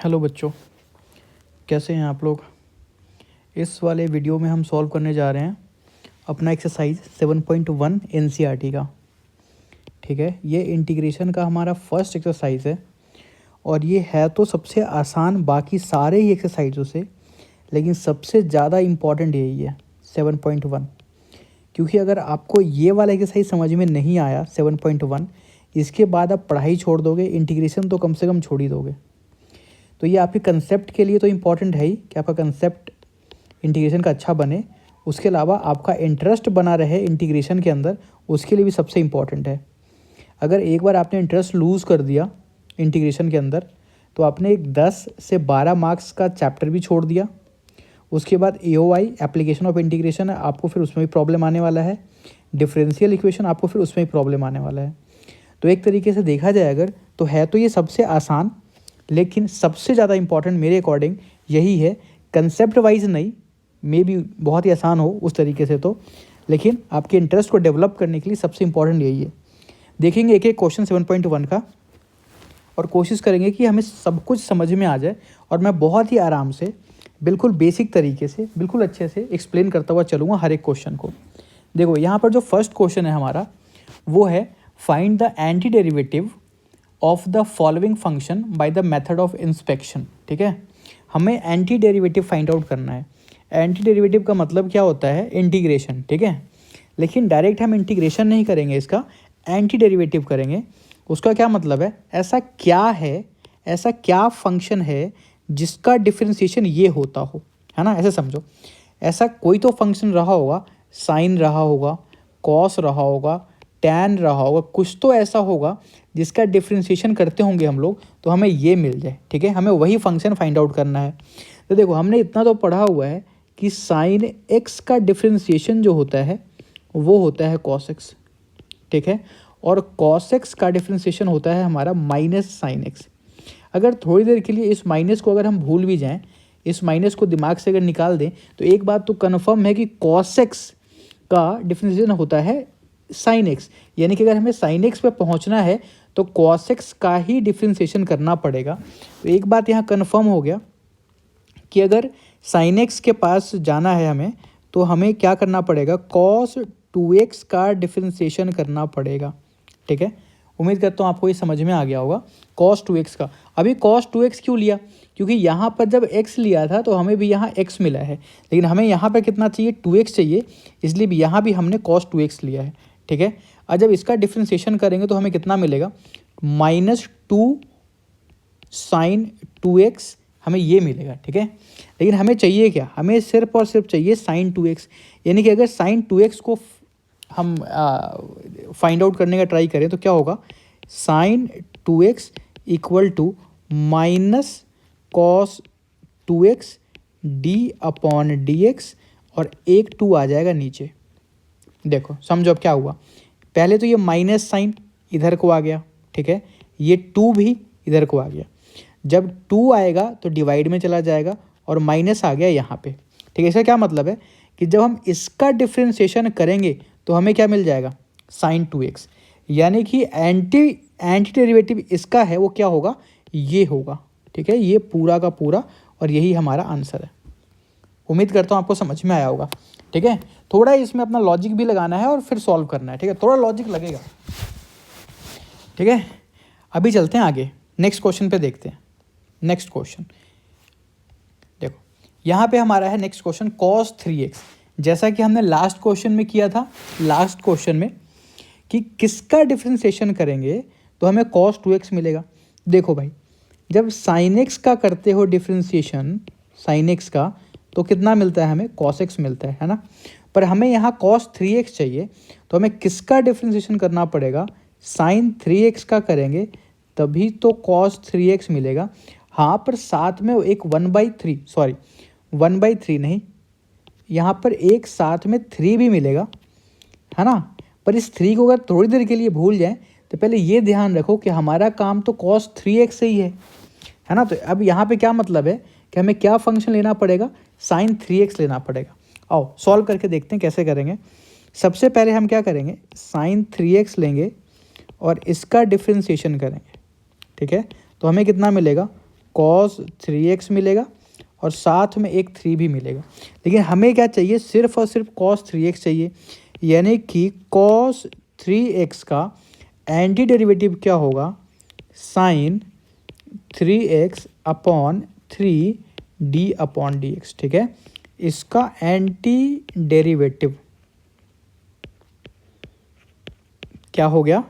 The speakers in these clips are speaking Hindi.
हेलो बच्चों, कैसे हैं आप लोग। इस वाले वीडियो में हम सॉल्व करने जा रहे हैं अपना एक्सरसाइज 7.1 एनसीईआरटी का। ठीक है, ये इंटीग्रेशन का हमारा फर्स्ट एक्सरसाइज है और ये है तो सबसे आसान बाकी सारे ही एक्सरसाइजों से, लेकिन सबसे ज़्यादा इम्पॉर्टेंट यही है 7.1। क्योंकि अगर आपको ये वाला एक्सरसाइज समझ में नहीं आया 7.1, इसके बाद आप पढ़ाई छोड़ दोगे, इंटीग्रेशन तो कम से कम छोड़ ही दोगे। तो ये आपके कंसेप्ट के लिए तो इम्पॉर्टेंट है ही कि आपका कंसेप्ट इंटीग्रेशन का अच्छा बने, उसके अलावा आपका इंटरेस्ट बना रहे इंटीग्रेशन के अंदर, उसके लिए भी सबसे इम्पॉर्टेंट है। अगर एक बार आपने इंटरेस्ट लूज़ कर दिया इंटीग्रेशन के अंदर, तो आपने एक 10 से 12 मार्क्स का चैप्टर भी छोड़ दिया। उसके बाद AOI एप्लीकेशन ऑफ इंटीग्रेशन है, आपको फिर उसमें भी प्रॉब्लम आने वाला है। डिफरेंशियल इक्वेशन आपको फिर उसमें भी प्रॉब्लम आने वाला है। तो एक तरीके से देखा जाए अगर, तो है तो ये सबसे आसान, लेकिन सबसे ज़्यादा इम्पॉर्टेंट मेरे अकॉर्डिंग यही है। कंसेप्ट वाइज नहीं, मे भी बहुत ही आसान हो उस तरीके से तो, लेकिन आपके इंटरेस्ट को डेवलप करने के लिए सबसे इम्पॉर्टेंट यही है। देखेंगे एक एक क्वेश्चन 7.1 का और कोशिश करेंगे कि हमें सब कुछ समझ में आ जाए, और मैं बहुत ही आराम से, बिल्कुल बेसिक तरीके से, बिल्कुल अच्छे से एक्सप्लेन करता हुआ चलूँगा हर एक क्वेश्चन को। देखो यहाँ पर जो फर्स्ट क्वेश्चन है हमारा, वो है find the anti derivative of the following function by the method of inspection. ठीक है, हमें एंटी डेरिवेटिव फाइंड आउट करना है। एंटी डेरिवेटिव का मतलब क्या होता है? इंटीग्रेशन। ठीक है, लेकिन डायरेक्ट हम इंटीग्रेशन नहीं करेंगे, इसका एंटी डेरिवेटिव करेंगे। उसका क्या मतलब है? ऐसा क्या है, ऐसा क्या फंक्शन है जिसका डिफरेंशिएशन ये होता हो, है ना? ऐसे समझो, ऐसा कोई तो फंक्शन रहा होगा, साइन रहा होगा, कॉस रहा होगा, टैन रहा होगा, कुछ तो ऐसा होगा जिसका डिफरेंशिएशन करते होंगे हम लोग, तो हमें ये मिल जाए। ठीक है, हमें वही फंक्शन फाइंड आउट करना है। तो देखो, हमने इतना तो पढ़ा हुआ है कि साइन एक्स का डिफरेंशिएशन जो होता है वो होता है कॉस एक्स। ठीक है, और कॉस एक्स का डिफरेंशिएशन होता है हमारा माइनस साइन एक्स। अगर थोड़ी देर के लिए इस माइनस को अगर हम भूल भी जाएं, इस माइनस को दिमाग से अगर निकाल दें, तो एक बात तो कन्फर्म है कि कॉस एक्स का डिफरेंशिएशन होता है साइन एक्स। यानी कि अगर हमें साइन एक्स पे पहुंचना है तो कॉस एक्स का ही डिफरेंशिएशन करना पड़ेगा। तो एक बात यहाँ कन्फर्म हो गया कि अगर साइन एक्स के पास जाना है हमें, तो हमें क्या करना पड़ेगा? कॉस 2x का डिफरेंशिएशन करना पड़ेगा। ठीक है, उम्मीद करता हूँ आपको ये समझ में आ गया होगा। कॉस 2x का, अभी कॉस 2x क्यों लिया? क्योंकि यहाँ पर जब x लिया था तो हमें भी यहाँ x मिला है, लेकिन हमें यहाँ पर कितना चाहिए? 2x चाहिए, इसलिए भी यहाँ भी हमने कॉस 2x लिया है। ठीक है, और जब इसका डिफरेंशिएशन करेंगे तो हमें कितना मिलेगा? -2 साइन 2x, हमें ये मिलेगा। ठीक है, लेकिन हमें चाहिए क्या? हमें सिर्फ और सिर्फ चाहिए साइन 2x। यानी कि अगर साइन 2x को हम फाइंड आउट करने का ट्राई करें तो क्या होगा? Sine 2x equal to minus cos 2x d/dx, और एक 2 आ जाएगा नीचे। देखो समझो अब क्या हुआ। पहले तो ये माइनस साइन इधर को आ गया, ठीक है, ये 2 भी इधर को आ गया। जब 2 आएगा तो डिवाइड में चला जाएगा और माइनस आ गया यहाँ पे। ठीक है, इसका क्या मतलब है कि जब हम इसका डिफरेंशिएशन करेंगे तो हमें क्या मिल जाएगा? Sign 2x। यानी कि एंटी डेरिवेटिव इसका है वो क्या होगा? ये होगा। ठीक है, ये पूरा का पूरा, और यही हमारा आंसर है। उम्मीद करता हूँ आपको समझ में आया होगा। ठीक है, थोड़ा इसमें अपना लॉजिक भी लगाना है और फिर सॉल्व करना है। ठीक है, थोड़ा लॉजिक लगेगा। ठीक है, अभी चलते हैं आगे, नेक्स्ट क्वेश्चन पे देखते हैं। नेक्स्ट क्वेश्चन देखो, यहाँ पे हमारा है नेक्स्ट क्वेश्चन cos 3x। जैसा कि हमने लास्ट क्वेश्चन में किया था, लास्ट क्वेश्चन में कि किसका डिफरेंशिएशन करेंगे तो हमें cos 2x मिलेगा। देखो भाई, जब sin x का करते हो डिफरेंशिएशन sin x का, तो कितना मिलता है हमें? cos x मिलता है ना। पर हमें यहाँ cos 3x चाहिए, तो हमें किसका डिफरेंशिएशन करना पड़ेगा? sin 3x का करेंगे तभी तो cos 3x मिलेगा। हाँ, पर साथ में एक 1/3 नहीं, यहाँ पर एक साथ में 3 भी मिलेगा, है ना। पर इस 3 को अगर थोड़ी देर के लिए भूल जाएं तो पहले ये ध्यान रखो कि हमारा काम तो cos 3x से ही है ना। तो अब यहाँ पे क्या मतलब है कि हमें क्या फंक्शन लेना पड़ेगा? sin 3x लेना पड़ेगा। आओ सॉल्व करके देखते हैं कैसे करेंगे। सबसे पहले हम क्या करेंगे? sin 3x लेंगे और इसका डिफरेंशिएशन करेंगे। ठीक है, तो हमें कितना मिलेगा? cos 3x मिलेगा और साथ में एक 3 भी मिलेगा। लेकिन हमें क्या चाहिए, सिर्फ और सिर्फ cos 3x चाहिए, यानी कि cos 3x का एंटी डेरिवेटिव क्या होगा, sin 3x upon 3d upon dx। ठीक है, इसका एंटी डेरिवेटिव क्या हो गया,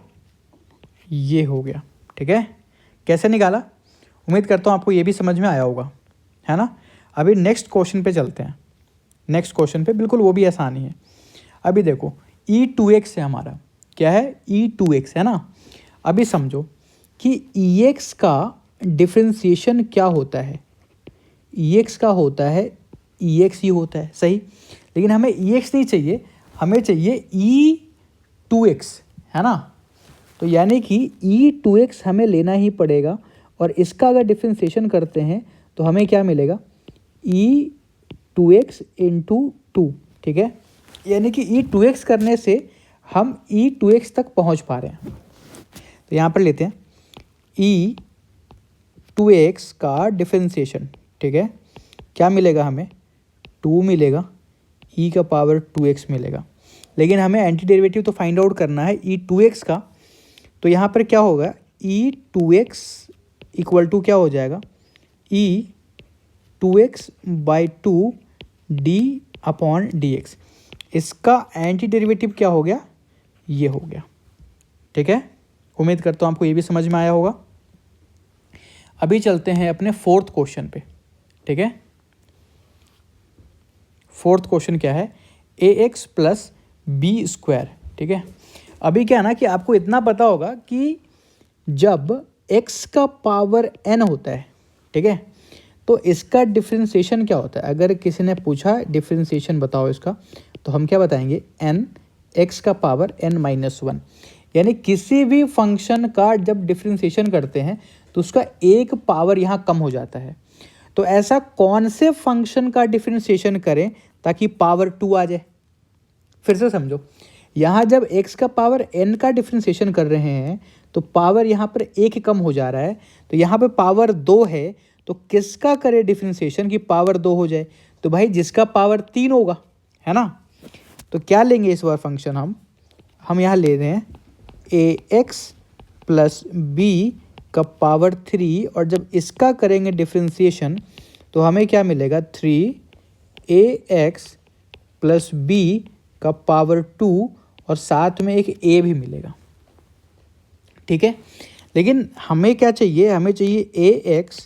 ये हो गया। ठीक है, कैसे निकाला, उम्मीद करता हूँ आपको ये भी समझ में आया होगा, है ना। अभी नेक्स्ट क्वेश्चन पे चलते हैं। नेक्स्ट क्वेश्चन पे बिल्कुल वो भी आसान ही है। अभी देखो e2x है हमारा, क्या है, e2x है ना। अभी समझो कि ex का डिफरेंशिएशन क्या होता है, ex का होता है ex ही होता है, सही। लेकिन हमें ex नहीं चाहिए, हमें चाहिए e2x, है ना। तो यानी कि e2x हमें लेना ही पड़ेगा, और इसका अगर डिफरेंशिएशन करते हैं तो हमें क्या मिलेगा, e2x इंटू 2। ठीक है, यानी कि e2x करने से हम e2x तक पहुंच पा रहे हैं। तो यहाँ पर लेते हैं e2x का डिफरेंशिएशन। ठीक है, क्या मिलेगा हमें, 2 मिलेगा, e का पावर 2x मिलेगा। लेकिन हमें एंटी डेरिवेटिव तो फाइंड आउट करना है e2x का। तो यहाँ पर क्या होगा, e2x इक्वल टू क्या हो जाएगा, e2x by 2 d upon dx। इसका एंटी डेरिवेटिव क्या हो गया, ये हो गया। ठीक है, उम्मीद करता हूँ आपको ये भी समझ में आया होगा। अभी चलते हैं अपने फोर्थ क्वेश्चन पे। ठीक है, फोर्थ क्वेश्चन क्या है, ax प्लस बी स्क्वायर। ठीक है, अभी क्या है ना कि आपको इतना पता होगा कि जब x का पावर n होता है, ठीक है, तो इसका डिफरेंशिएशन क्या होता है। अगर किसी ने पूछा डिफरेंशिएशन बताओ इसका, तो हम क्या बताएंगे, n x का पावर n-1। यानी किसी भी फंक्शन का जब डिफरेंशिएशन करते हैं तो उसका एक पावर यहाँ कम हो जाता है। तो ऐसा कौन से फंक्शन का डिफरेंशिएशन करें ताकि पावर 2 आ जाए। फिर से समझो, यहाँ जब x का पावर n का डिफरेंशिएशन कर रहे हैं तो पावर यहाँ पर एक कम हो जा रहा है। तो यहाँ पर पावर 2 है, तो किसका करे डिफरेंशिएशन कि पावर 2 हो जाए, तो भाई जिसका पावर 3 होगा, है ना। तो क्या लेंगे इस बार फंक्शन, हम यहाँ ले रहे हैं ax प्लस बी का पावर 3, और जब इसका करेंगे डिफरेंशिएशन तो हमें क्या मिलेगा, 3ax प्लस बी का पावर 2, और साथ में एक a भी मिलेगा। ठीक है, लेकिन हमें क्या चाहिए, हमें चाहिए ax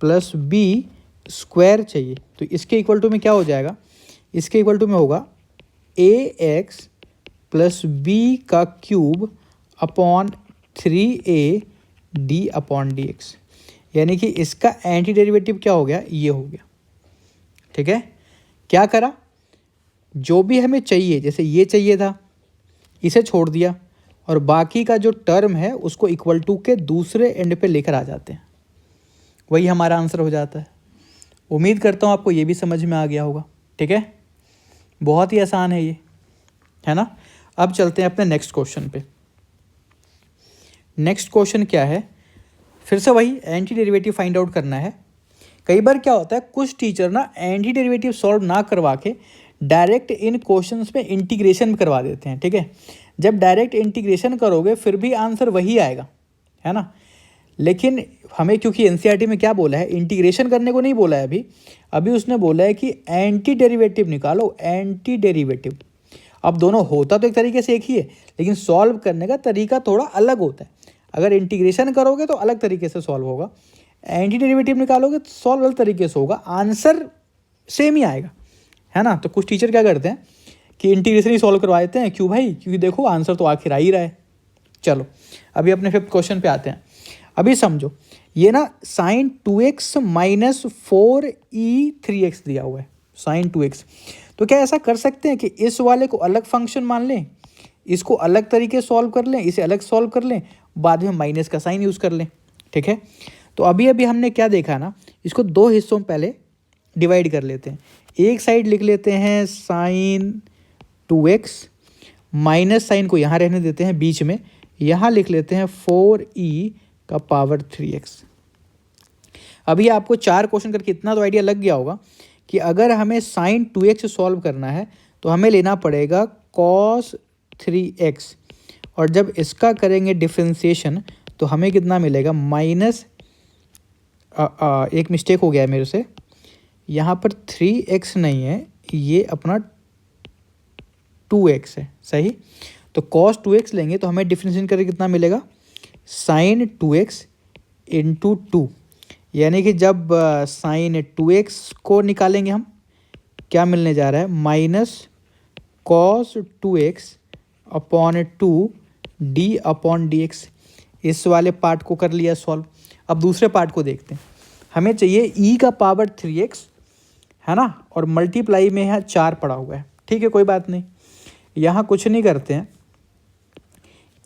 प्लस बी स्क्वायर चाहिए। तो इसके इक्वल टू में क्या हो जाएगा, इसके इक्वल टू में होगा ax प्लस बी का cube upon 3a d upon dx। यानी कि इसका एंटी डेरिवेटिव क्या हो गया, ये हो गया। ठीक है, क्या करा, जो भी हमें चाहिए, जैसे ये चाहिए था इसे छोड़ दिया, और बाकी का जो टर्म है उसको इक्वल टू के दूसरे एंड पे लेकर आ जाते हैं, वही हमारा आंसर हो जाता है। उम्मीद करता हूँ आपको ये भी समझ में आ गया होगा। ठीक है, बहुत ही आसान है ये, है ना। अब चलते हैं अपने नेक्स्ट क्वेश्चन पे। नेक्स्ट क्वेश्चन क्या है, फिर से वही एंटी डेरिवेटिव फाइंड आउट करना है। कई बार क्या होता है, कुछ टीचर ना एंटी डेरिवेटिव सॉल्व ना करवा के डायरेक्ट इन क्वेश्चंस में इंटीग्रेशन करवा देते हैं। ठीक है, जब डायरेक्ट इंटीग्रेशन करोगे फिर भी आंसर वही आएगा, है ना। लेकिन हमें क्योंकि एनसीईआरटी में क्या बोला है, इंटीग्रेशन करने को नहीं बोला है अभी उसने बोला है कि एंटी डेरिवेटिव निकालो, एंटी डेरिवेटिव। अब दोनों होता तो एक तरीके से एक ही है, लेकिन सॉल्व करने का तरीका थोड़ा अलग होता है। अगर इंटीग्रेशन करोगे तो अलग तरीके से सॉल्व होगा, एंटी डेरिवेटिव निकालोगे तो सॉल्व अलग तरीके से होगा, आंसर सेम ही आएगा, है ना। तो कुछ टीचर क्या करते हैं कि इंटीग्रेशन ही सॉल्व करवा देते हैं, क्यों भाई, क्योंकि देखो आंसर तो आखिर आ ही रहा है। चलो अभी अपने फिफ्थ क्वेश्चन पे आते हैं। अभी समझो, ये ना sin 2x माइनस 4e3x दिया हुआ है, sin 2x। तो क्या ऐसा कर सकते हैं कि इस वाले को अलग फंक्शन मान लें, इसको अलग तरीके सॉल्व कर लें, इसे अलग सॉल्व कर लें, बाद में माइनस का साइन यूज़ कर लें। ठीक है, तो अभी अभी हमने क्या देखा ना, इसको दो हिस्सों में पहले डिवाइड कर लेते हैं। एक साइड लिख लेते हैं sin 2x, माइनस साइन को यहाँ रहने देते हैं बीच में, यहाँ लिख लेते हैं 4e का पावर 3x। अभी आपको 4 क्वेश्चन करके इतना तो आइडिया लग गया होगा कि अगर हमें साइन 2x सॉल्व करना है तो हमें लेना पड़ेगा कॉस 3x, और जब इसका करेंगे डिफ्रेंसिएशन तो हमें कितना मिलेगा माइनस, एक मिस्टेक हो गया है मेरे से, यहाँ पर 3x नहीं है, ये अपना 2x है, सही। तो cos 2x लेंगे तो हमें डिफ्रेंशिएशन करके कितना मिलेगा, साइन 2x इंटू 2, यानी कि जब साइन 2x को निकालेंगे हम, क्या मिलने जा रहा है, minus cos 2x upon 2 d upon D x. इस वाले पार्ट को कर लिया सॉल्व। अब दूसरे पार्ट को देखते हैं। हमें चाहिए e का पावर 3x, है ना, और मल्टीप्लाई में यहाँ 4 पड़ा हुआ है, ठीक है, कोई बात नहीं, यहाँ कुछ नहीं करते हैं,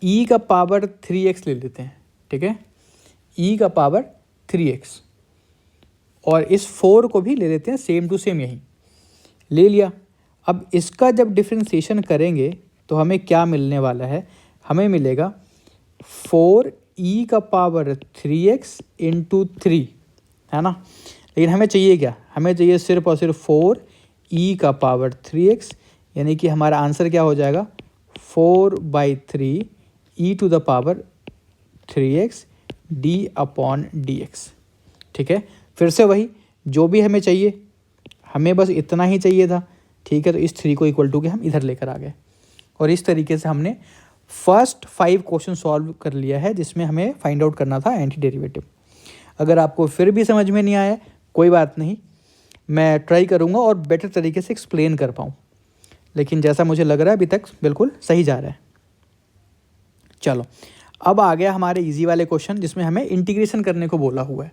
e का पावर 3x ले लेते हैं, ठीक है, e का पावर 3x, और इस 4 को भी ले लेते हैं, सेम टू सेम यही ले लिया। अब इसका जब डिफ्रेंसिएशन करेंगे तो हमें क्या मिलने वाला है, हमें मिलेगा 4e का पावर 3x इंटू 3, है ना। लेकिन हमें चाहिए क्या, हमें चाहिए सिर्फ और सिर्फ 4e का पावर 3x, यानी कि हमारा आंसर क्या हो जाएगा, 4/3 e to the power 3x d upon D X, ठीक है। फिर से वही, जो भी हमें चाहिए, हमें बस इतना ही चाहिए था, ठीक है। तो इस 3 को इक्वल टू के हम इधर लेकर आ गए, और इस तरीके से हमने फर्स्ट 5 क्वेश्चन सॉल्व कर लिया है, जिसमें हमें फाइंड आउट करना था एंटी डेरिवेटिव। अगर आपको फिर भी समझ में नहीं आया, कोई बात नहीं, मैं ट्राई करूँगा और बेटर तरीके से एक्सप्लेन कर पाऊँ, लेकिन जैसा मुझे लग रहा है अभी तक बिल्कुल सही जा रहा है। चलो, अब आ गया हमारे इजी वाले क्वेश्चन, जिसमें हमें इंटीग्रेशन करने को बोला हुआ है।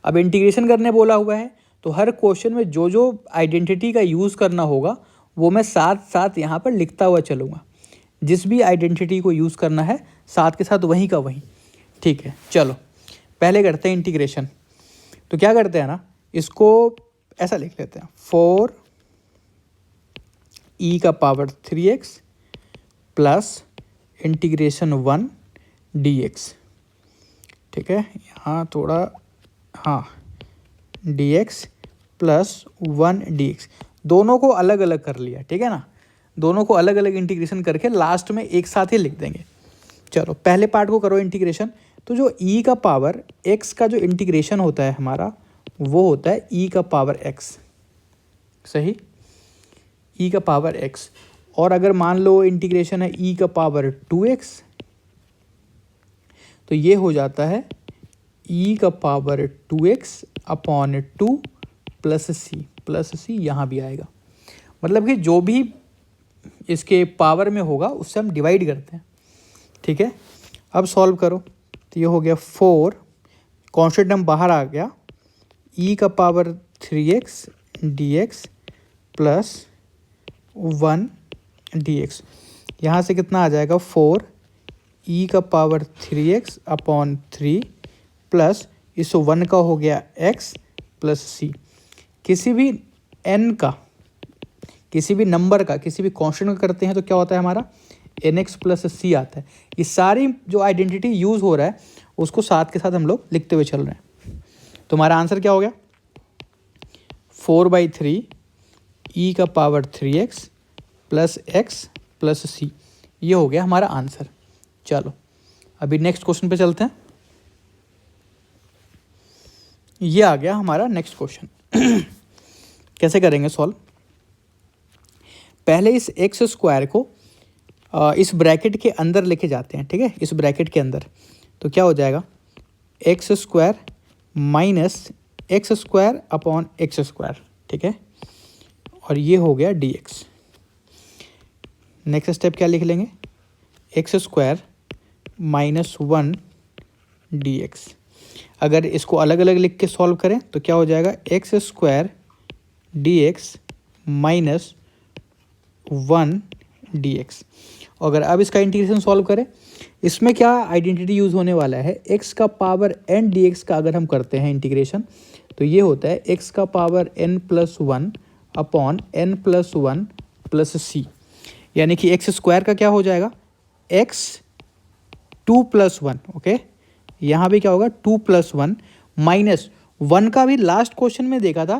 अब इंटीग्रेशन करने बोला हुआ है तो हर क्वेश्चन में जो जो आइडेंटिटी का यूज़ करना होगा वो मैं साथ साथ यहाँ पर लिखता हुआ चलूँगा। जिस भी आइडेंटिटी को यूज़ करना है साथ के साथ वहीं का वहीं, ठीक है। चलो पहले करते हैं इंटीग्रेशन। तो क्या करते हैं ना, इसको ऐसा लिख लेते हैं, 4e का power 3x plus integration 1 dx, ठीक है। यहाँ थोड़ा, हाँ, dx प्लस 1 dx, दोनों को अलग अलग कर लिया, ठीक है ना, दोनों को अलग अलग इंटीग्रेशन करके लास्ट में एक साथ ही लिख देंगे। चलो पहले पार्ट को करो इंटीग्रेशन। तो जो e का पावर x का जो इंटीग्रेशन होता है हमारा, वो होता है e का पावर x, सही, e का पावर x। और अगर मान लो इंटीग्रेशन है e का पावर 2x, तो ये हो जाता है e का power 2x upon 2 plus c यहाँ भी आएगा। मतलब कि जो भी इसके पावर में होगा उससे हम डिवाइड करते हैं, ठीक है। अब सॉल्व करो, तो ये हो गया 4, कॉन्स्टेंट टर्म बाहर आ गया, e का power 3x dx plus 1 dx, यहाँ से कितना आ जाएगा 4 e का पावर 3x अपॉन 3 प्लस इस 1 का हो गया x प्लस c। किसी भी n का, किसी भी नंबर का, किसी भी कांस्टेंट का करते हैं तो क्या होता है हमारा, nx प्लस c आता है। ये सारी जो आइडेंटिटी यूज़ हो रहा है उसको साथ के साथ हम लोग लिखते हुए चल रहे हैं। तो हमारा आंसर क्या हो गया, 4/3 e का power 3x plus x plus c, ये हो गया हमारा आंसर। चलो अभी नेक्स्ट क्वेश्चन पे चलते हैं। ये आ गया हमारा नेक्स्ट क्वेश्चन। कैसे करेंगे सॉल्व, पहले इस एक्स स्क्वायर को इस ब्रैकेट के अंदर लेके जाते हैं, ठीक है, इस ब्रैकेट के अंदर। तो क्या हो जाएगा, x square minus x square upon x square, ठीक है, और ये हो गया डी एक्स। नेक्स्ट स्टेप क्या लिख लेंगे, x square minus 1 D x. अगर इसको अलग अलग लिख के सॉल्व करें तो क्या हो जाएगा, x square D X minus 1 D x. अगर अब इसका इंटीग्रेशन सॉल्व करें, इसमें क्या आइडेंटिटी यूज़ होने वाला है, एक्स का पावर n डी एक्स का अगर हम करते हैं इंटीग्रेशन तो ये होता है एक्स का power n plus 1 upon n plus 1 plus c, यानी कि एक्स स्क्वायर का क्या हो जाएगा, x 2 प्लस 1, ओके, यहाँ भी क्या होगा 2 प्लस 1 माइनस 1 का भी लास्ट क्वेश्चन में देखा था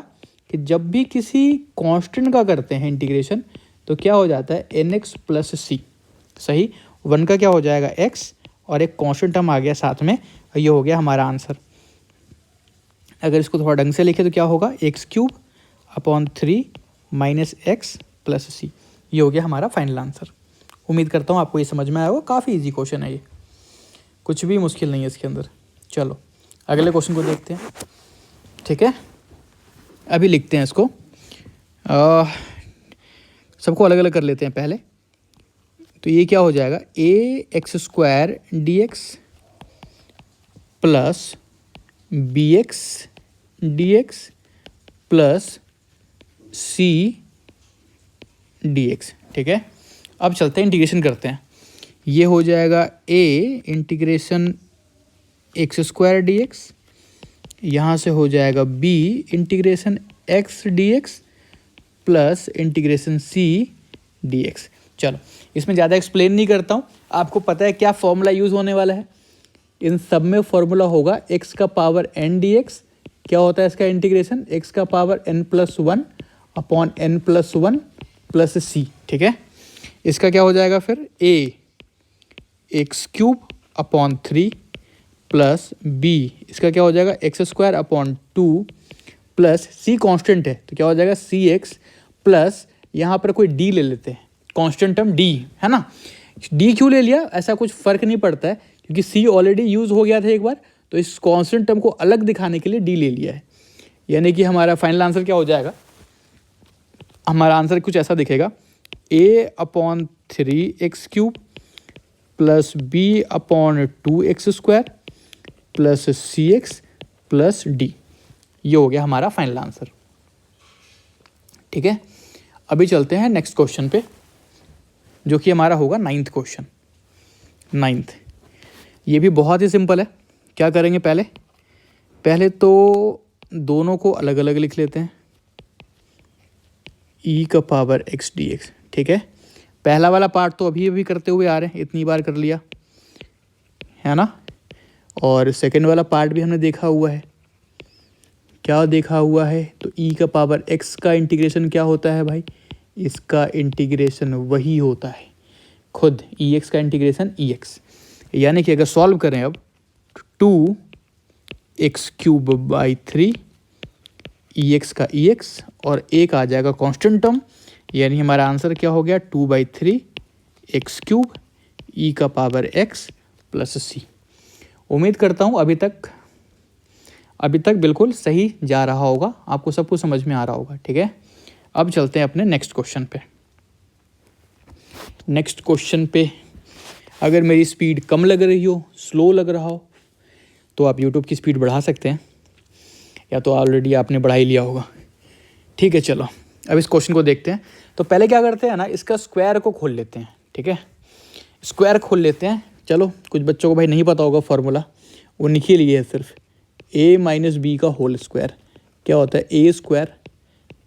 कि जब भी किसी कांस्टेंट का करते हैं इंटीग्रेशन तो क्या हो जाता है nx प्लस सी। सही, 1 का क्या हो जाएगा x और एक कांस्टेंट टर्म आ गया साथ में, ये हो गया हमारा आंसर। अगर इसको थोड़ा ढंग से लिखे तो क्या होगा, x³ upon 3 minus x plus C, ये हो गया हमारा फाइनल आंसर। उम्मीद करता हूँ आपको ये समझ में आया होगा। काफ़ी इजी क्वेश्चन है ये, कुछ भी मुश्किल नहीं है इसके अंदर। चलो अगले क्वेश्चन को देखते हैं। ठीक है, अभी लिखते हैं इसको, सबको अलग अलग कर लेते हैं पहले। तो ये क्या हो जाएगा, ax² dx plus bx dx plus c dx। ठीक है, अब चलते हैं इंटीग्रेशन करते हैं। ये हो जाएगा a इंटीग्रेशन x² dx, यहाँ से हो जाएगा b integration x dx plus integration c dx। चलो इसमें ज़्यादा एक्सप्लेन नहीं करता हूँ, आपको पता है क्या फॉर्मूला यूज़ होने वाला है। इन सब में फॉर्मूला होगा x का पावर n dx, क्या होता है इसका इंटीग्रेशन, x का power n+1 upon n+1 plus c। ठीक है, इसका क्या हो जाएगा फिर, a x³ upon 3 plus b, इसका क्या हो जाएगा x² upon 2 plus c constant है तो क्या हो जाएगा cx प्लस यहाँ पर कोई d ले लेते हैं, कांस्टेंट टर्म d है ना। d क्यों ले लिया, ऐसा कुछ फ़र्क नहीं पड़ता है क्योंकि c ऑलरेडी यूज़ हो गया था एक बार, तो इस कांस्टेंट टर्म को अलग दिखाने के लिए d ले लिया है। यानी कि हमारा फाइनल आंसर क्या हो जाएगा, हमारा आंसर कुछ ऐसा दिखेगा, a upon 3x³ plus b upon 2x² plus cx plus d, ये हो गया हमारा फाइनल आंसर। ठीक है, अभी चलते हैं नेक्स्ट क्वेश्चन पे, जो कि हमारा होगा 9th क्वेश्चन। 9th, ये भी बहुत ही सिंपल है। क्या करेंगे, पहले तो दोनों को अलग अलग लिख लेते हैं, e का पावर x dx। ठीक है, पहला वाला पार्ट तो अभी करते हुए आ रहे हैं, इतनी बार कर लिया है ना। और सेकेंड वाला पार्ट भी हमने देखा हुआ है, क्या देखा हुआ है, तो e का पावर x का इंटीग्रेशन क्या होता है भाई, इसका इंटीग्रेशन वही होता है खुद ex का इंटीग्रेशन ex। यानी कि अगर सॉल्व करें अब 2x³/3 ex का ex और एक आ जाएगा कांस्टेंट टर्म, यानी हमारा आंसर क्या हो गया 2/3 x³ e का पावर x प्लस c। उम्मीद करता हूँ अभी तक बिल्कुल सही जा रहा होगा, आपको सब कुछ समझ में आ रहा होगा। ठीक है, अब चलते हैं अपने नेक्स्ट क्वेश्चन पे। नेक्स्ट क्वेश्चन पे अगर मेरी स्पीड कम लग रही हो, स्लो लग रहा हो, तो आप यूट्यूब की स्पीड बढ़ा सकते हैं, या तो ऑलरेडी आपने बढ़ा ही लिया होगा। ठीक है, चलो अब इस क्वेश्चन को देखते हैं। तो पहले क्या करते हैं ना, इसका स्क्वायर को खोल लेते हैं। ठीक है, स्क्वायर खोल लेते हैं। चलो कुछ बच्चों को भाई नहीं पता होगा फार्मूला, वो लिखे लिए है सिर्फ, a माइनस बी का होल स्क्वायर क्या होता है, a²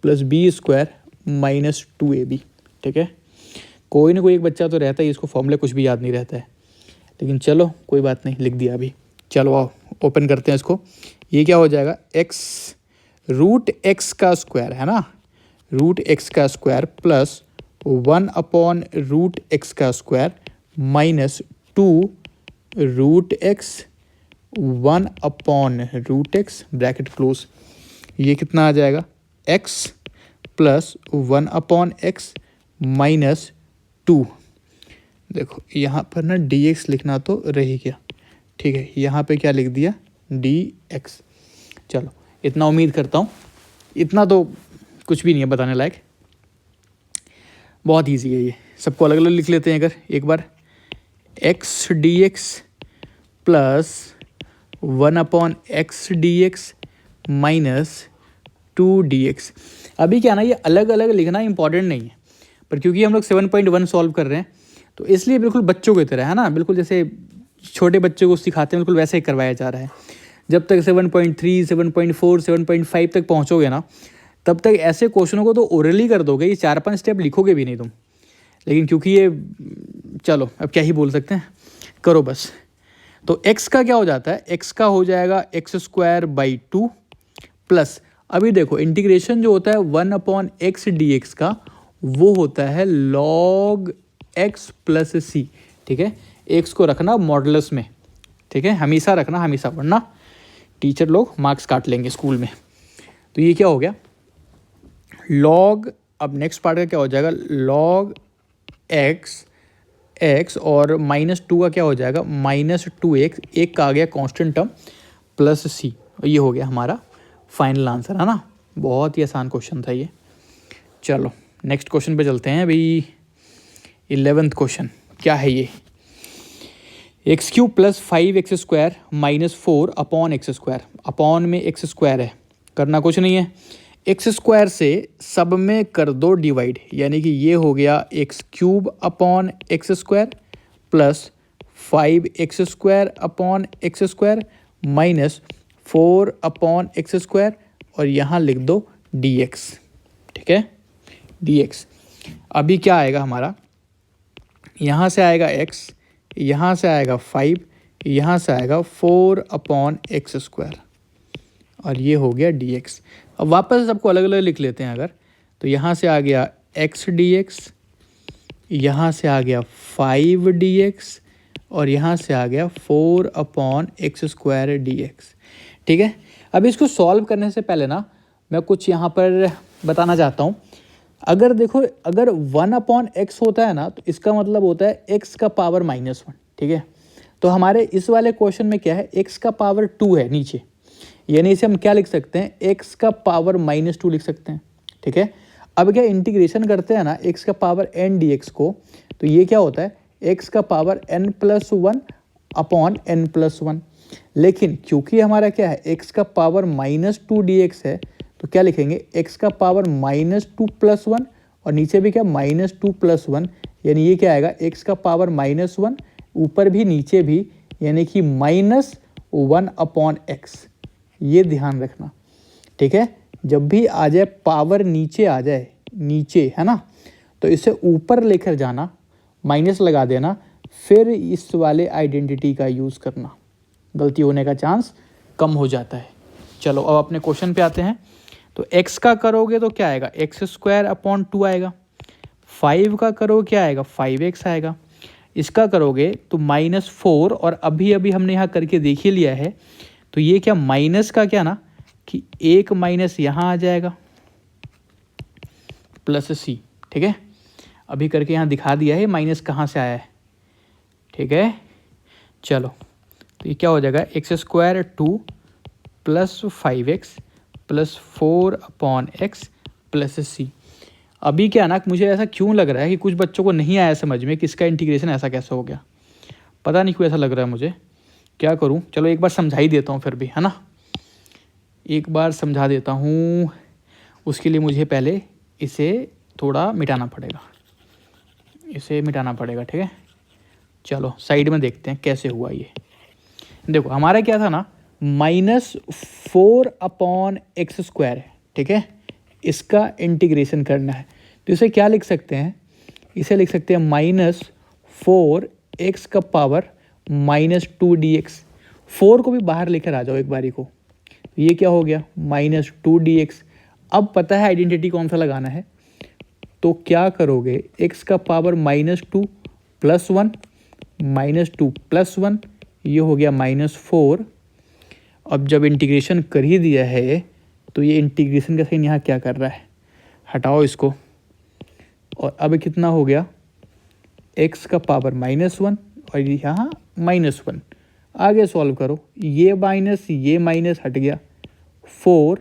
plus b² minus 2ab। ठीक है, कोई ना कोई एक बच्चा तो रहता है इसको फॉर्मूला कुछ भी याद नहीं रहता है, लेकिन चलो कोई बात नहीं, लिख दिया अभी। चलो आओ ओपन करते हैं इसको। ये क्या हो जाएगा, x√x का स्क्वायर है ना, √x का स्क्वायर प्लस 1/√x का square minus 2√x 1/√x bracket close. ये कितना आ जाएगा, x प्लस 1/x माइनस 2। देखो यहाँ पर ना dx लिखना तो रह ही गया। ठीक है, यहाँ पे क्या लिख दिया, dx। चलो इतना उम्मीद करता हूँ, इतना तो कुछ भी नहीं है बताने लायक, बहुत इजी है ये। सबको अलग अलग लिख लेते हैं अगर एक बार, x dx plus 1/x dx minus 2 dx। अभी क्या ना, ये अलग अलग लिखना इंपॉर्टेंट नहीं है, पर क्योंकि हम लोग 7.1 सॉल्व कर रहे हैं तो इसलिए बिल्कुल बच्चों की तरह है ना, बिल्कुल जैसे छोटे बच्चों को सिखाते हैं बिल्कुल वैसे ही करवाया जा रहा है। जब तक 7.3, 7.4, 7.5 तक पहुँचोगे ना, तब तक ऐसे क्वेश्चनों को तो ओरली कर दोगे, ये 4-5 स्टेप लिखोगे भी नहीं तुम। लेकिन क्योंकि ये, चलो अब क्या ही बोल सकते हैं, करो बस। तो x का क्या हो जाता है, x का हो जाएगा x² बाई 2 प्लस, अभी देखो इंटीग्रेशन जो होता है 1/x dx का वो होता है log x प्लस सी, ठीक है। x को रखना मॉडुलस में, ठीक है, हमेशा रखना, हमेशा, वरना टीचर लोग मार्क्स काट लेंगे स्कूल में। तो ये क्या हो गया log, अब नेक्स्ट पार्ट का क्या हो जाएगा log x और -2 का क्या हो जाएगा -2x, एक का आ गया कांस्टेंट टर्म प्लस सी, ये हो गया हमारा फाइनल आंसर, है ना। बहुत ही आसान क्वेश्चन था ये। चलो नेक्स्ट क्वेश्चन पे चलते हैं भाई। 11th क्वेश्चन क्या है ये, x³ + 5x² - 4 upon x², upon में x² है, करना कुछ नहीं है, x² से सब में कर दो डिवाइड, यानी कि ये हो गया x³ upon x² plus 5x² upon x² minus 4 upon x² और यहाँ लिख दो dx, ठीक है, dx। अभी क्या आएगा हमारा, यहाँ से आएगा x, यहाँ से आएगा 5, यहाँ से आएगा 4 अपॉन x² और ये हो गया dx। अब वापस सबको अलग अलग लिख लेते हैं अगर, तो यहाँ से आ गया x dx, यहाँ से आ गया 5 dx और यहाँ से आ गया 4 अपॉन x² dx, ठीक है। अब इसको सॉल्व करने से पहले ना मैं कुछ यहाँ पर बताना चाहता हूँ। अगर देखो, अगर 1/x होता है ना तो इसका मतलब होता है x का पावर -1, ठीक है। तो हमारे इस वाले क्वेश्चन में क्या है, x का पावर 2 है नीचे, यानी इसे हम क्या लिख सकते हैं, x का पावर -2 लिख सकते हैं, ठीक है। अब क्या इंटीग्रेशन करते हैं ना x का पावर n dx को, तो ये क्या होता है x का पावर n+1 अपॉन n+1। लेकिन क्योंकि हमारा क्या है x का पावर -2 dx है, तो क्या लिखेंगे x का पावर -2+1 और नीचे भी क्या -2+1, यानी ये क्या आएगा x का पावर -1, ऊपर भी नीचे भी, यानी कि -1 अपॉन x। ये ध्यान रखना, ठीक है। जब भी आ जाए पावर नीचे आ जाए, नीचे, है ना, तो इसे ऊपर लेकर जाना, माइनस लगा देना, फिर इस वाले आइडेंटिटी का यूज़ करना, गलती होने का चांस कम हो जाता है। चलो अब अपने क्वेश्चन पे आते हैं। तो x का करोगे तो क्या आएगा x² अपॉन 2 आएगा, 5 का करोगे क्या आएगा 5x आएगा, इसका करोगे तो -4 और अभी अभी हमने यहाँ करके देख ही लिया है, तो ये क्या माइनस का क्या ना कि एक माइनस यहाँ आ जाएगा प्लस सी, ठीक है। अभी करके यहाँ दिखा दिया है माइनस कहाँ से आया है, ठीक है। चलो तो ये क्या हो जाएगा x² 2 + 5x + 4 upon x plus सी। अभी क्या ना, मुझे ऐसा क्यों लग रहा है कि कुछ बच्चों को नहीं आया समझ में कि इसका इंटीग्रेशन ऐसा कैसे हो गया, पता नहीं क्यों ऐसा लग रहा है मुझे, क्या करूं। चलो एक बार समझा ही देता हूं फिर भी, है ना, एक बार समझा देता हूं। उसके लिए मुझे पहले इसे थोड़ा मिटाना पड़ेगा, इसे मिटाना पड़ेगा, ठीक है। चलो साइड में देखते हैं कैसे हुआ ये। देखो हमारा क्या था ना, -4 अपॉन x² है, ठीक है, इसका इंटीग्रेशन करना है। तो इसे क्या लिख सकते हैं, इसे लिख सकते हैं -4 x का पावर -2 dx। 4 को भी बाहर लेकर आ जाओ एक बारी को, तो ये क्या हो गया -2 dx। अब पता है आइडेंटिटी कौन सा लगाना है, तो क्या करोगे x का पावर -2 + 1 -2 + 1, ये हो गया -4। अब जब इंटीग्रेशन कर ही दिया है तो ये इंटीग्रेशन का साइन यहाँ क्या कर रहा है, हटाओ इसको, और अब कितना हो गया x का पावर -1 और यहाँ -1। आगे सॉल्व करो, ये माइनस हट गया, 4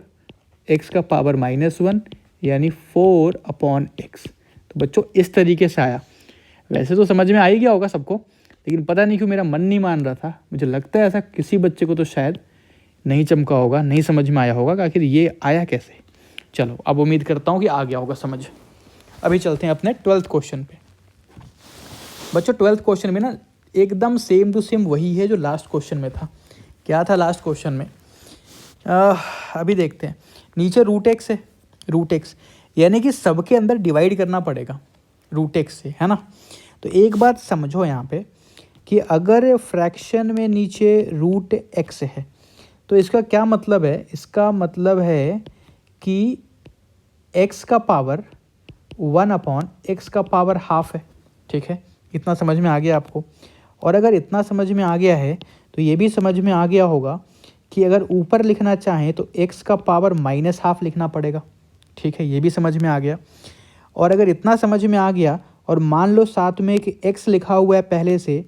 x का पावर -1 यानी 4 अपॉन x। तो बच्चों इस तरीके से आया। वैसे तो समझ में आ ही गया होगा सबको, लेकिन पता नहीं क्यों मेरा मन नहीं मान रहा था। मुझे लगता है ऐसा किसी बच्चे को तो शायद नहीं चमका होगा, नहीं समझ में आया होगा कि आखिर ये आया कैसे। चलो अब उम्मीद करता हूँ कि आ गया होगा समझ। अभी चलते हैं अपने 12th क्वेश्चन पे। बच्चों 12th क्वेश्चन में ना एकदम सेम टू सेम वही है जो लास्ट क्वेश्चन में था। क्या था लास्ट क्वेश्चन में, अभी देखते हैं। नीचे √x है, √x यानी कि सबके अंदर डिवाइड करना पड़ेगा √x से, है ना। तो एक बात समझो यहाँ पे कि अगर फ्रैक्शन में नीचे √x है तो इसका क्या मतलब है, इसका मतलब है कि x का पावर 1/x का पावर हाफ है। ठीक है, इतना समझ में आ गया आपको। और अगर इतना समझ में आ गया है तो ये भी समझ में आ गया होगा कि अगर ऊपर लिखना चाहें तो x का पावर -हाफ लिखना पड़ेगा। ठीक है, ये भी समझ में आ गया। और अगर इतना समझ में आ गया और मान लो साथ में एक x लिखा हुआ है पहले से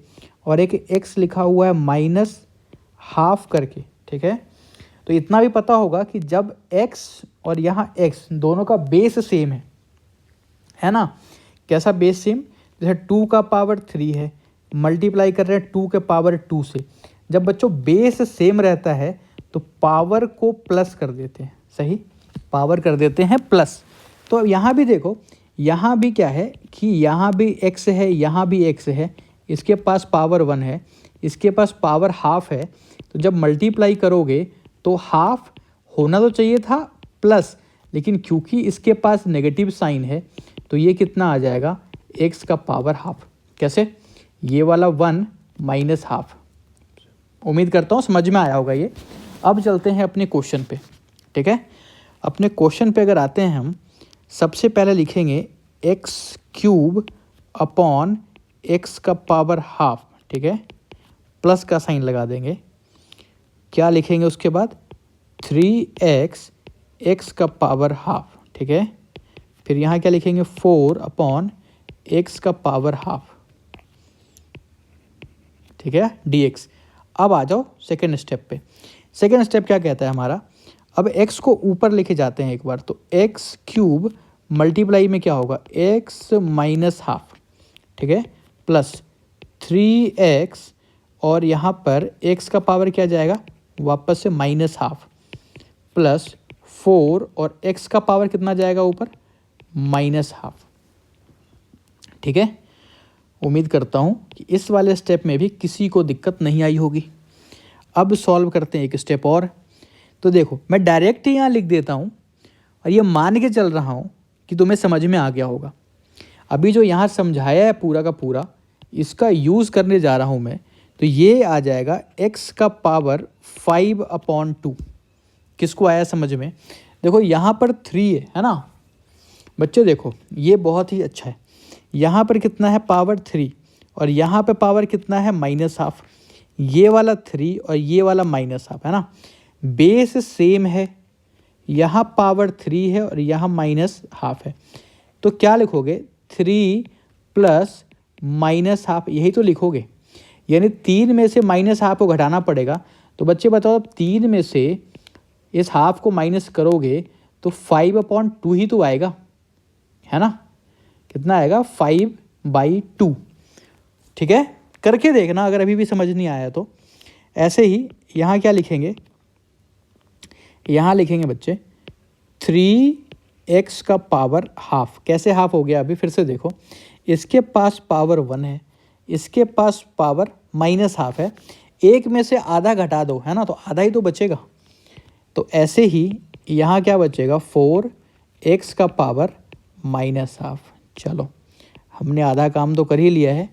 और एक x लिखा हुआ है -हाफ करके, ठीक है, तो इतना भी पता होगा कि जब x और यहाँ x दोनों का बेस सेम है ना। कैसा बेस सेम, जैसे 2 का पावर 3 है, मल्टीप्लाई कर रहे हैं 2 के पावर 2 से। जब बच्चों बेस सेम रहता है तो पावर को प्लस कर देते हैं, सही, पावर कर देते हैं प्लस। तो अब यहाँ भी देखो, यहाँ भी क्या है कि यहाँ भी x है, यहाँ भी x है, इसके पास पावर 1 है, इसके पास पावर हाफ है। तो जब मल्टीप्लाई करोगे तो हाफ होना तो चाहिए था प्लस, लेकिन क्योंकि इसके पास नेगेटिव साइन है तो ये कितना आ जाएगा, x का पावर हाफ। कैसे, ये वाला 1 - हाफ। उम्मीद करता हूँ समझ में आया होगा ये। अब चलते हैं अपने क्वेश्चन पे। ठीक है, अपने क्वेश्चन पे अगर आते हैं हम, सबसे पहले लिखेंगे x³ अपॉन x का पावर हाफ। ठीक है, प्लस का साइन लगा देंगे। क्या लिखेंगे उसके बाद, 3x x का पावर हाफ। ठीक है, फिर यहाँ क्या लिखेंगे, 4 अपॉन x का पावर हाफ। ठीक है, dx। अब आ जाओ सेकेंड स्टेप पे। सेकेंड स्टेप क्या कहता है हमारा, अब x को ऊपर लेके जाते हैं एक बार, तो x³ मल्टीप्लाई में क्या होगा, x -हाफ। ठीक है, प्लस 3x और यहाँ पर x का पावर क्या जाएगा, वापस से -हाफ, प्लस 4 और x का पावर कितना जाएगा ऊपर, -हाफ। ठीक है, उम्मीद करता हूँ कि इस वाले स्टेप में भी किसी को दिक्कत नहीं आई होगी। अब सॉल्व करते हैं एक स्टेप और। तो देखो, मैं डायरेक्ट ही यहाँ लिख देता हूँ और ये मान के चल रहा हूँ कि तुम्हें समझ में आ गया होगा। अभी जो यहाँ समझाया है पूरा का पूरा, इसका यूज़ करने जा रहा हूँ मैं, तो ये आ जाएगा x का पावर 5/2। किसको आया समझ में, देखो यहाँ पर 3 है ना बच्चे, देखो ये बहुत ही अच्छा है। यहाँ पर कितना है, पावर 3, और यहाँ पे पावर कितना है, -हाफ। ये वाला 3 और ये वाला -हाफ है ना, बेस सेम है। यहाँ पावर 3 है और यहाँ -हाफ है, तो क्या लिखोगे, 3 प्लस -हाफ, यही तो लिखोगे। यानी 3 में से -हाफ को घटाना पड़ेगा। तो बच्चे बताओ, 3 में से इस हाफ को माइनस करोगे तो 5/2 ही तो आएगा, है ना। कितना आएगा, 5/2। ठीक है, करके देखना अगर अभी भी समझ नहीं आया तो। ऐसे ही यहाँ क्या लिखेंगे, यहाँ लिखेंगे बच्चे 3x का पावर हाफ। कैसे हाफ हो गया, अभी फिर से देखो, इसके पास पावर 1 है, इसके पास पावर -हाफ है, एक में से आधा घटा दो, है ना, तो आधा ही तो बचेगा। तो ऐसे ही यहाँ क्या बचेगा, 4x का पावर -हाफ। चलो, हमने आधा काम तो कर ही लिया है।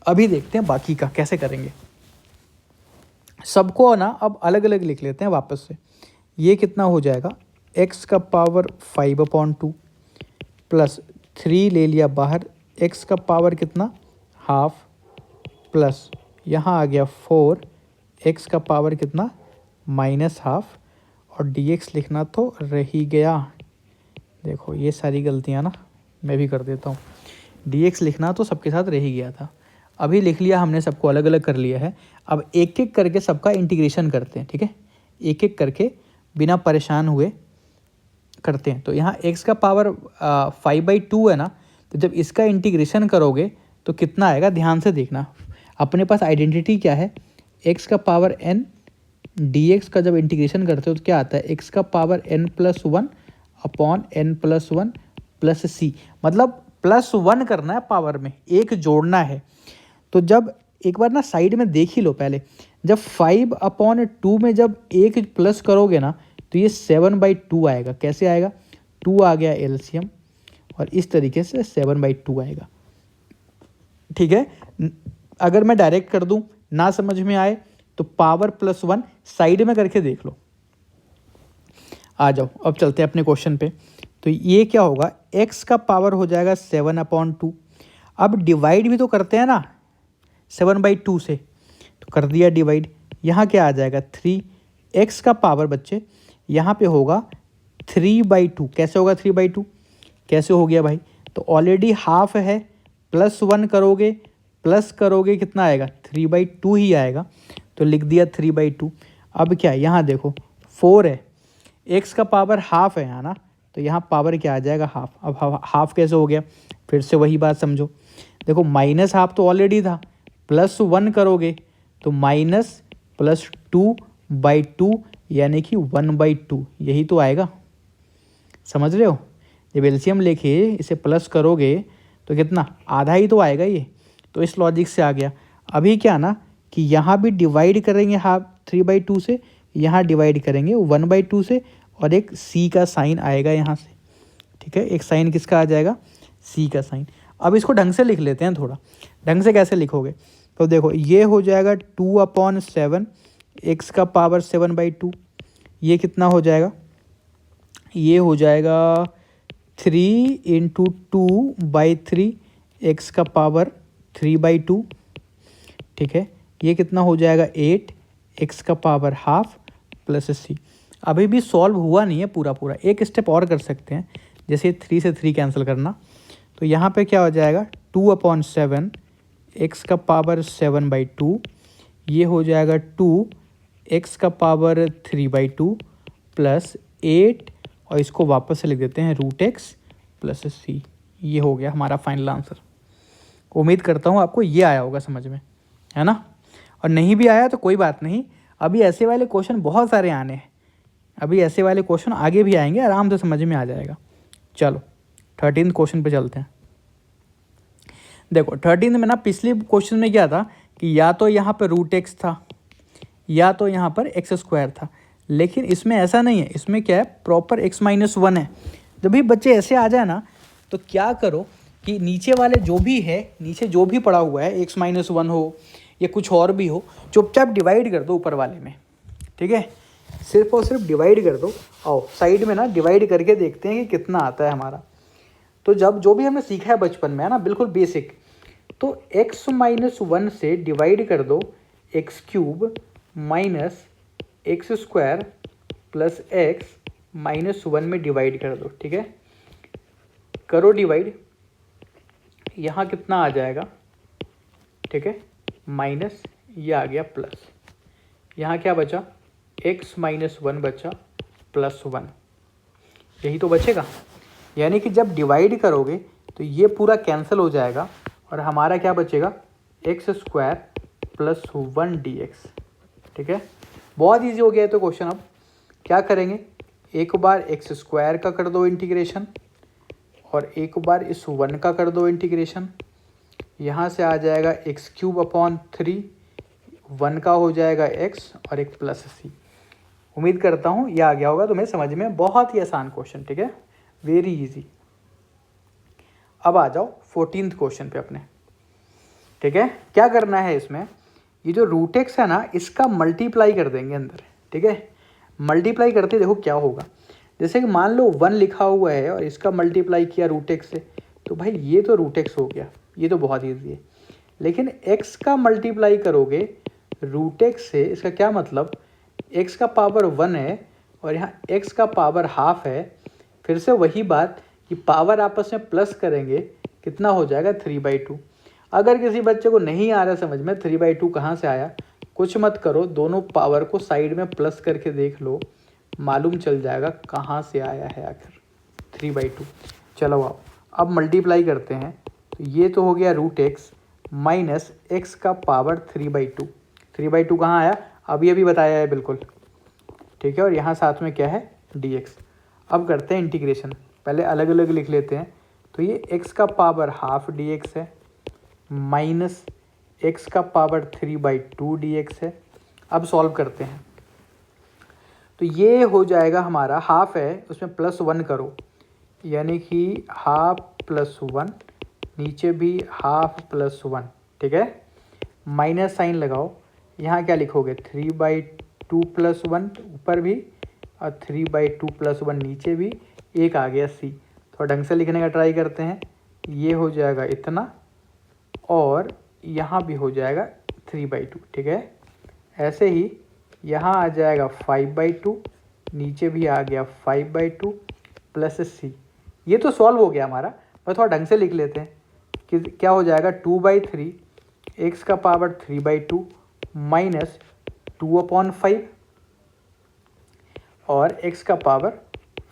अभी देखते हैं बाकी का कैसे करेंगे। सबको ना अब अलग अलग लिख लेते हैं वापस से। ये कितना हो जाएगा, x का पावर 5/2 प्लस 3 ले लिया बाहर, x का पावर कितना, हाफ, प्लस यहाँ आ गया 4x का पावर कितना, -हाफ, और dx लिखना तो रह ही गया। देखो ये सारी गलतियाँ ना मैं भी कर देता हूँ। dx लिखना तो सबके साथ रह ही गया था। अभी लिख लिया हमने, सबको अलग अलग कर लिया है। अब एक एक करके सबका इंटीग्रेशन करते हैं। ठीक है, एक एक करके बिना परेशान हुए करते हैं। तो यहाँ x का पावर 5/2 है ना, तो जब इसका इंटीग्रेशन करोगे तो कितना आएगा, ध्यान से देखना। अपने पास आइडेंटिटी क्या है, x का पावर n, dx का जब इंटीग्रेशन करते हो तो क्या आता है, x का power n+1 upon n+1 plus c। मतलब +1 करना है पावर में, एक जोड़ना है। तो जब एक बार ना साइड में देख ही लो पहले, जब 5/2 में जब एक प्लस करोगे ना तो ये 7/2 आएगा। कैसे आएगा, 2 आ गया एलसीएम, और इस तरीके से 7/2 आएगा। ठीक है, अगर मैं डायरेक्ट कर दूं, ना समझ में आए तो पावर प्लस 1 साइड में करके देख लो। आ जाओ अब चलते हैं अपने क्वेश्चन पे। तो ये क्या होगा, x का पावर हो जाएगा 7/2। अब डिवाइड भी तो करते हैं ना 7/2 से, तो कर दिया डिवाइड। यहाँ क्या आ जाएगा 3, x का पावर बच्चे यहाँ पे होगा 3/2। कैसे होगा 3/2, कैसे हो गया भाई, तो ऑलरेडी हाफ है, +1 करोगे प्लस करोगे कितना आएगा 3/2 ही आएगा, तो लिख दिया 3/2। अब क्या यहाँ देखो 4 है, x का पावर हाफ है यहाँ ना, तो यहाँ पावर क्या आ जाएगा हाफ। अब हाफ कैसे हो गया, फिर से वही बात समझो, देखो माइनस हाफ तो ऑलरेडी था, +1 करोगे तो -+2/2 यानी कि 1/2, यही तो आएगा। समझ रहे हो, जब एलसीएम लेके इसे प्लस करोगे तो कितना आधा ही तो आएगा ये, तो इस लॉजिक से आ गया। अभी क्या ना कि यहाँ भी डिवाइड करेंगे हाफ 3/2 से, यहाँ डिवाइड करेंगे 1/2 से, और एक सी का साइन आएगा यहाँ से, ठीक है। एक साइन किसका आ जाएगा, सी का साइन। अब इसको ढंग से लिख लेते हैं, थोड़ा ढंग से कैसे लिखोगे, तो देखो ये हो जाएगा 2/7, x का पावर 7/2, ये कितना हो जाएगा, ये हो जाएगा 3 × 2/3, x का पावर 3/2, ठीक है। ये कितना हो जाएगा 8, x का पावर हाफ प्लस सी। अभी भी सॉल्व हुआ नहीं है पूरा, एक स्टेप और कर सकते हैं, जैसे 3 से 3 कैंसिल करना, तो यहाँ पे क्या हो जाएगा 2/7, x का पावर 7/2, ये हो जाएगा 2, x का पावर 3/2 प्लस 8, और इसको वापस से लिख देते हैं √x प्लस सी। ये हो गया हमारा फाइनल आंसर। उम्मीद करता हूँ आपको ये आया होगा समझ में, है ना। और नहीं भी आया तो कोई बात नहीं, अभी ऐसे वाले क्वेश्चन बहुत सारे आने हैं, अभी ऐसे वाले क्वेश्चन आगे भी आएंगे, आराम से समझ में आ जाएगा। चलो 13 क्वेश्चन पे चलते हैं। देखो 13 में ना पिछले क्वेश्चन में क्या था कि या तो यहाँ पर √x था या तो यहाँ पर x² था, लेकिन इसमें ऐसा नहीं है, इसमें क्या है प्रॉपर x-1 है। जब भी बच्चे ऐसे आ जाए ना तो क्या करो कि नीचे वाले जो भी है, नीचे जो भी पड़ा हुआ है x-1 हो या कुछ और भी हो, चुपचाप डिवाइड कर दो ऊपर वाले में, ठीक है। सिर्फ और सिर्फ डिवाइड कर दो। आओ साइड में ना डिवाइड करके देखते हैं कि कितना आता है हमारा। तो जब जो भी हमने सीखा है बचपन में, है ना, बिल्कुल बेसिक, तो x-1 से डिवाइड कर दो x³ minus x² plus x-1 में डिवाइड कर दो, ठीक है। करो डिवाइड, यहाँ कितना आ जाएगा, ठीक है, माइनस, ये आ गया प्लस, यहाँ क्या बचा x-1 बचा +1, यही तो बचेगा। यानी कि जब डिवाइड करोगे तो ये पूरा कैंसिल हो जाएगा और हमारा क्या बचेगा x² + 1 dx, ठीक है। बहुत इजी हो गया है तो क्वेश्चन। अब क्या करेंगे, एक बार x² का कर दो इंटीग्रेशन और एक बार इस 1 का कर दो इंटीग्रेशन। यहाँ से आ जाएगा x³ 3, 1 का हो जाएगा x और एक प्लस सी। उम्मीद करता हूँ ये आ गया होगा तुम्हें समझ में, बहुत ही आसान क्वेश्चन, ठीक है, वेरी इजी। अब आ जाओ 14th क्वेश्चन पे अपने, ठीक है। क्या करना है इसमें, ये जो √x है ना, इसका मल्टीप्लाई कर देंगे अंदर, ठीक है। मल्टीप्लाई करते देखो क्या होगा, जैसे कि मान लो 1 लिखा हुआ है और इसका मल्टीप्लाई किया √x से, तो भाई ये तो √x हो गया, ये तो बहुत ईजी है। लेकिन x का मल्टीप्लाई करोगे √x से, इसका क्या मतलब, x का पावर 1 है और यहाँ x का पावर हाफ है। फिर से वही बात कि पावर आपस में प्लस करेंगे, कितना हो जाएगा 3/2। अगर किसी बच्चे को नहीं आ रहा समझ में 3/2 कहाँ से आया, कुछ मत करो, दोनों पावर को साइड में प्लस करके देख लो, मालूम चल जाएगा कहाँ से आया है आखिर 3/2। चलो आओ अब मल्टीप्लाई करते हैं, तो ये तो हो गया √x माइनस x का पावर 3/2। 3/2 कहाँ आया, अभी अभी बताया है बिल्कुल, ठीक है। और यहाँ साथ में क्या है dx। अब करते हैं इंटीग्रेशन, पहले अलग अलग लिख लेते हैं। तो ये x का पावर हाफ dx है माइनस x का पावर 3/2 dx है। अब सॉल्व करते हैं, तो ये हो जाएगा हमारा, हाफ है उसमें +1 करो, यानी कि हाफ प्लस 1, नीचे भी हाफ +1, ठीक है। माइनस साइन लगाओ, यहाँ क्या लिखोगे 3/2 + 1 ऊपर भी और 3/2 + 1 नीचे भी, एक आ गया सी। थोड़ा ढंग से लिखने का ट्राई करते हैं। ये हो जाएगा इतना और यहाँ भी हो जाएगा 3/2, ठीक है। ऐसे ही यहाँ आ जाएगा 5/2, नीचे भी आ गया 5/2 प्लस सी। ये तो सॉल्व हो गया हमारा, पर थोड़ा ढंग से लिख लेते हैं कि क्या हो जाएगा 2/3 एक्स का पावर 3/2 माइनस 2/5 और एक्स का पावर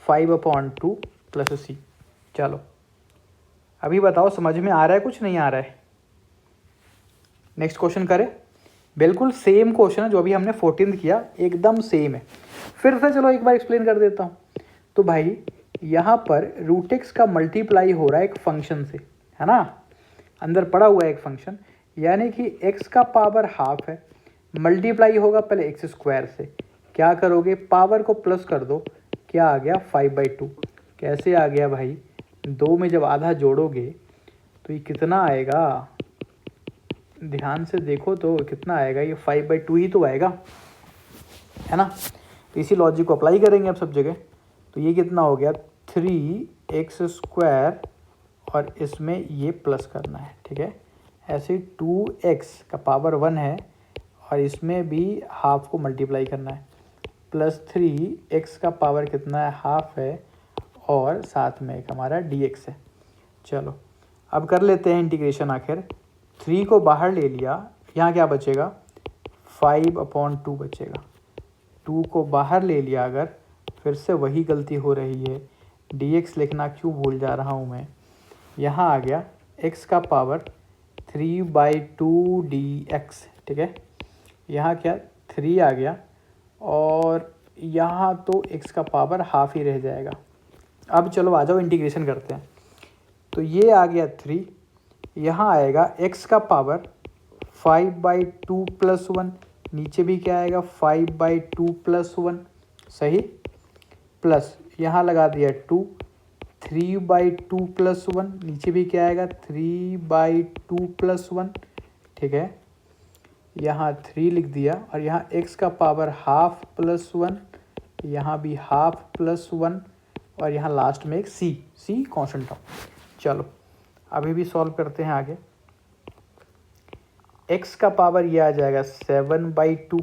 5/2 प्लस सी। चलो अभी बताओ समझ में आ रहा है कुछ नहीं आ रहा है? नेक्स्ट क्वेश्चन करें। बिल्कुल सेम क्वेश्चन है जो अभी हमने 14th किया, एकदम सेम है। फिर से चलो एक बार एक्सप्लेन कर देता हूँ। तो भाई यहाँ पर रूट एक्स का मल्टीप्लाई हो रहा है एक फंक्शन से, है ना, अंदर पड़ा हुआ है एक फंक्शन, यानी कि एक्स का पावर हाफ है, मल्टीप्लाई होगा पहले एक्स स्क्वायर से। क्या करोगे, पावर को प्लस कर दो, क्या आ गया 5/2। कैसे आ गया भाई, 2 में जब आधा जोड़ोगे तो ये कितना आएगा, ध्यान से देखो तो कितना आएगा, ये 5/2 ही तो आएगा, है ना। तो इसी लॉजिक को अप्लाई करेंगे अब सब जगह। तो ये कितना हो गया 3x² और इसमें ये प्लस करना है, ठीक है। ऐसे 2x का पावर 1 है और इसमें भी हाफ को मल्टीप्लाई करना है, प्लस 3x का पावर कितना है, हाफ है, और साथ में एक हमारा dx है। चलो अब कर लेते हैं इंटीग्रेशन। आखिर 3 को बाहर ले लिया, यहाँ क्या बचेगा 5/2 बचेगा। 2 को बाहर ले लिया अगर, फिर से वही गलती हो रही है, dx लिखना क्यों भूल जा रहा हूँ मैं। यहाँ आ गया x का पावर 3/2 dx, ठीक है। यहाँ क्या 3 आ गया और यहाँ तो x का पावर हाफ ही रह जाएगा। अब चलो आ जाओ इंटीग्रेशन करते हैं। तो ये आ गया 3, यहाँ आएगा x का पावर 5/2 + 1, नीचे भी क्या आएगा 5/2 + 1, सही, प्लस यहाँ लगा दिया 2, 3/2 + 1, नीचे भी क्या आएगा 3/2 + 1, ठीक है। यहाँ 3 लिख दिया और यहाँ x का पावर हाफ प्लस 1, यहाँ भी हाफ प्लस 1 और यहाँ लास्ट में एक c कॉन्स्टेंट टर्म। चलो अभी भी सॉल्व करते हैं आगे। x का पावर ये आ जाएगा 7/2,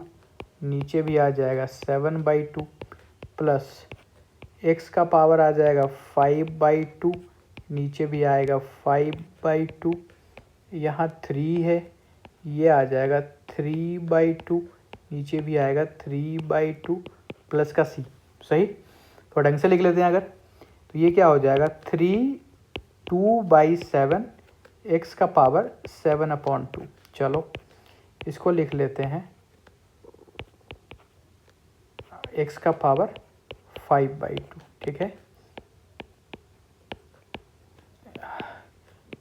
नीचे भी आ जाएगा 7/2, प्लस x का पावर आ जाएगा 5/2, नीचे भी आएगा 5/2, यहाँ 3 है, ये आ जाएगा 3/2, नीचे भी आएगा 3/2 प्लस का c, सही। थोड़ा ढंग से लिख लेते हैं अगर, तो ये क्या हो जाएगा 2/7 x का पावर 7/2। चलो इसको लिख लेते हैं x का पावर 5/2, ठीक है।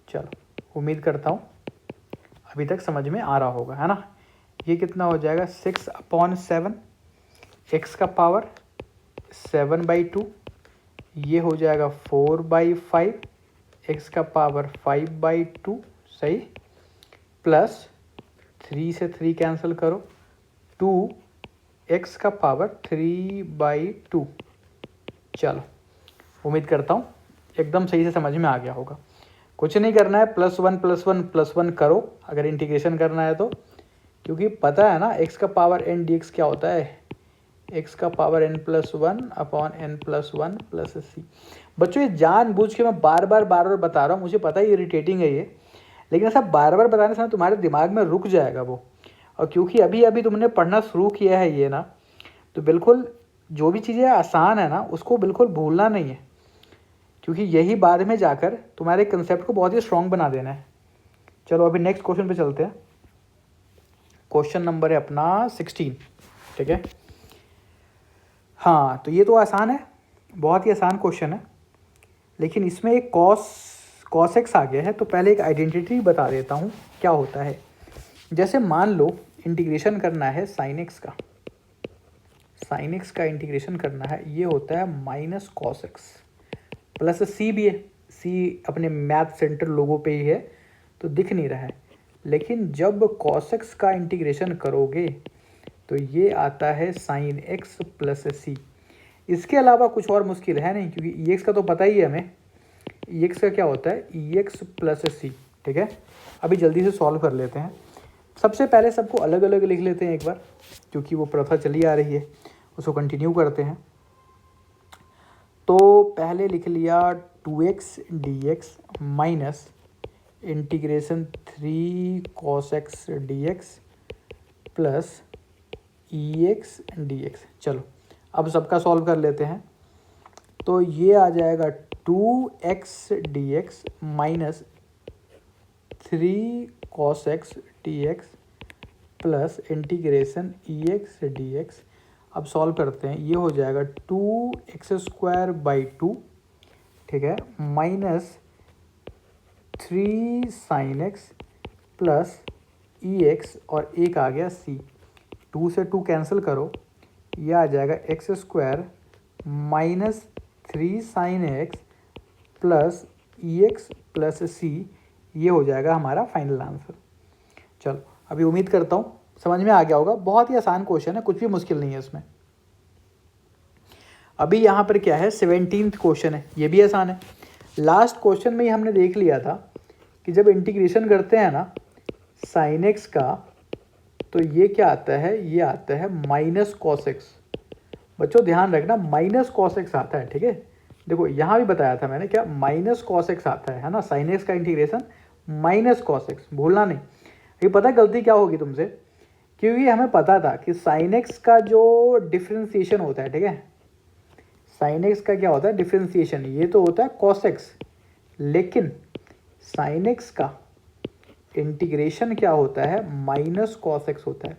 चलो उम्मीद करता हूँ अभी तक समझ में आ रहा होगा, है ना। ये कितना हो जाएगा 6/7 x का पावर 7/2, ये हो जाएगा 4/5 x का पावर 5/2, सही, प्लस 3 से 3 कैंसिल करो, 2 x का पावर 3/2। चलो उम्मीद करता हूँ एकदम सही से समझ में आ गया होगा। कुछ नहीं करना है, +1 + 1 + 1 करो अगर इंटीग्रेशन करना है तो, क्योंकि पता है ना x का पावर n dx क्या होता है, x का पावर n+1/n+1 + c। बच्चों ये जानबूझ के मैं बार बार बता रहा हूँ, मुझे पता है इरिटेटिंग है ये, लेकिन ऐसा बार बार बताने से तुम्हारे दिमाग में रुक जाएगा वो। और क्योंकि अभी अभी तुमने पढ़ना शुरू किया है ये ना, तो बिल्कुल जो भी चीज़ें आसान है ना उसको बिल्कुल भूलना नहीं है, क्योंकि यही बाद में जाकर तुम्हारे कंसेप्ट को बहुत ही स्ट्रॉन्ग बना देना है। चलो अभी नेक्स्ट क्वेश्चन पे चलते हैं। क्वेश्चन नंबर है अपना 16, ठीक है। हाँ तो ये तो आसान है, बहुत ही आसान क्वेश्चन है, लेकिन इसमें एक कॉस एक्स आ गया है। तो पहले एक आइडेंटिटी बता देता हूँ क्या होता है। जैसे मान लो इंटीग्रेशन करना है साइन एक्स का, साइन एक्स का इंटीग्रेशन करना है, ये होता है -cos x, प्लस सी भी है, सी अपने मैथ सेंटर लोगों पे ही है तो दिख नहीं रहा है, लेकिन जब cos x का इंटीग्रेशन करोगे तो ये आता है sin x प्लस सी। इसके अलावा कुछ और मुश्किल है नहीं, क्योंकि ई एक्स का तो पता ही है हमें। ई एक्स का क्या होता है, ई एक्स प्लस सी। ठीक है, अभी जल्दी से सॉल्व कर लेते हैं। सबसे पहले सबको अलग अलग लिख लेते हैं एक बार, क्योंकि वो प्रथा चली आ रही है, उसको कंटिन्यू करते हैं। तो पहले लिख लिया 2x dx minus integration 3 cos x dx plus e x D x. चलो अब सबका सॉल्व कर लेते हैं। तो ये आ जाएगा 2x dx minus 3 cos x dx plus integration ई एक्स डी एक्स। अब सॉल्व करते हैं, ये हो जाएगा 2x² बाई 2, ठीक है, minus 3 sin x plus e x और एक आ गया c। 2 से 2 कैंसिल करो, यह आ जाएगा x² minus 3 sin x plus e x plus C. ये हो जाएगा हमारा फाइनल आंसर। चलो अभी उम्मीद करता हूँ समझ में आ गया होगा। बहुत ही आसान क्वेश्चन है, कुछ भी मुश्किल नहीं है इसमें। अभी यहाँ पर क्या है, 17th क्वेश्चन है, ये भी आसान है। लास्ट क्वेश्चन में ही हमने देख लिया था कि जब इंटीग्रेशन करते हैं ना साइन एक्स का, तो ये क्या आता है, ये आता है माइनस कॉस एक्स। बच्चों ध्यान रखना, माइनस कॉस एक्स आता है। ठीक है, देखो यहाँ भी बताया था मैंने क्या, माइनस कॉस एक्स आता है ना, साइन एक्स का इंटीग्रेशन माइनस कॉस एक्स, भूलना नहीं। ये पता है गलती क्या होगी तुमसे, क्योंकि हमें पता था कि साइन एक्स का जो डिफ्रेंसिएशन होता है, ठीक है, साइन एक्स का क्या होता है डिफ्रेंसिएशन, ये तो होता है कॉस एक्स, लेकिन साइन एक्स का इंटीग्रेशन क्या होता है, माइनस कॉस एक्स होता है।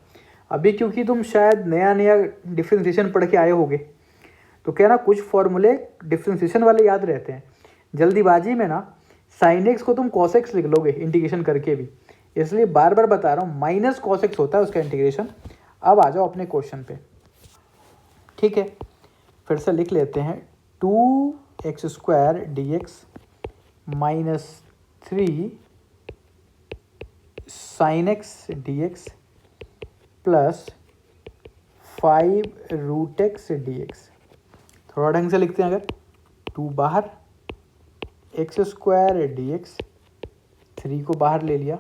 अभी क्योंकि तुम शायद नया नया डिफ्रेंसिएशन पढ़ के आए होगे, तो क्या ना कुछ फॉर्मूले डिफ्रेंसिएशन वाले याद रहते हैं, जल्दीबाजी में ना साइन एक्स को तुम कॉस एक्स लिख लोगे इंटीग्रेशन करके भी, इसलिए बार बार बता रहा हूँ, माइनस कॉस एक्स होता है उसका इंटीग्रेशन। अब आ जाओ अपने क्वेश्चन पे। ठीक है, फिर से लिख लेते हैं, 2x² dx minus 3 sin x dx plus 5 √x dx। थोड़ा ढंग से लिखते हैं, अगर 2 बाहर, x² dx, 3 को बाहर ले लिया,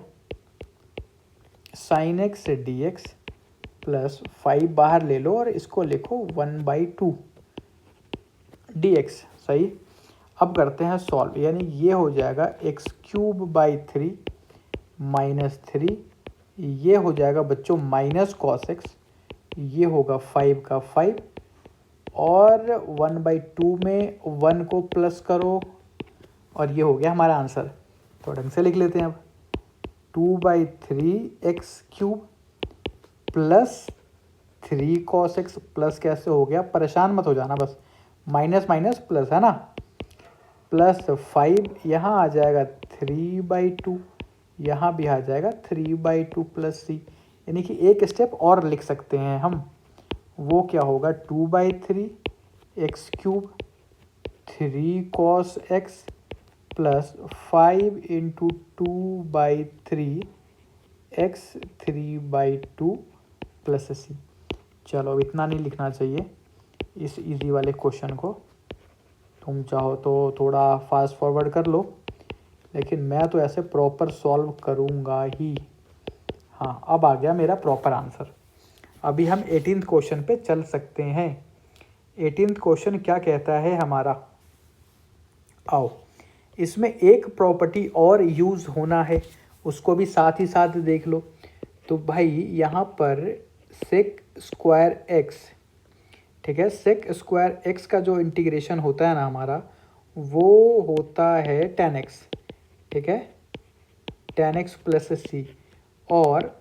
sin x dx प्लस 5 बाहर ले लो और इसको लिखो 1/2 dx। सही। अब करते हैं सॉल्व, यानी ये हो जाएगा x³/3 माइनस 3, ये हो जाएगा बच्चों माइनस कॉस एक्स, ये होगा 5 का 5, और 1/2 में 1 को प्लस करो, और ये हो गया हमारा आंसर। तो ढंग से लिख लेते हैं अब, 2/3 x³ plus 3 cos x plus कैसे हो गया, परेशान मत हो जाना, बस माइनस माइनस प्लस है ना, प्लस 5, यहाँ आ जाएगा 3/2, यहाँ भी आ जाएगा 3/2 प्लस c, यानी कि एक स्टेप और लिख सकते हैं हम, वो क्या होगा 2/3 x³ 3 cos x plus 5 × 2/3 x 3/2 plus c। चलो अब इतना नहीं लिखना चाहिए इस इजी वाले क्वेश्चन को, तुम चाहो तो थोड़ा फास्ट फॉरवर्ड कर लो, लेकिन मैं तो ऐसे प्रॉपर सॉल्व करूँगा ही। हाँ, अब आ गया मेरा प्रॉपर आंसर। अभी हम 18th क्वेश्चन पे चल सकते हैं। 18th क्वेश्चन क्या कहता है हमारा, आओ, इसमें एक प्रॉपर्टी और यूज़ होना है, उसको भी साथ ही साथ देख लो। तो भाई यहाँ पर sec² x, ठीक है, sec² x का जो इंटीग्रेशन होता है ना हमारा, वो होता है tan x, ठीक है, tan x प्लस c, और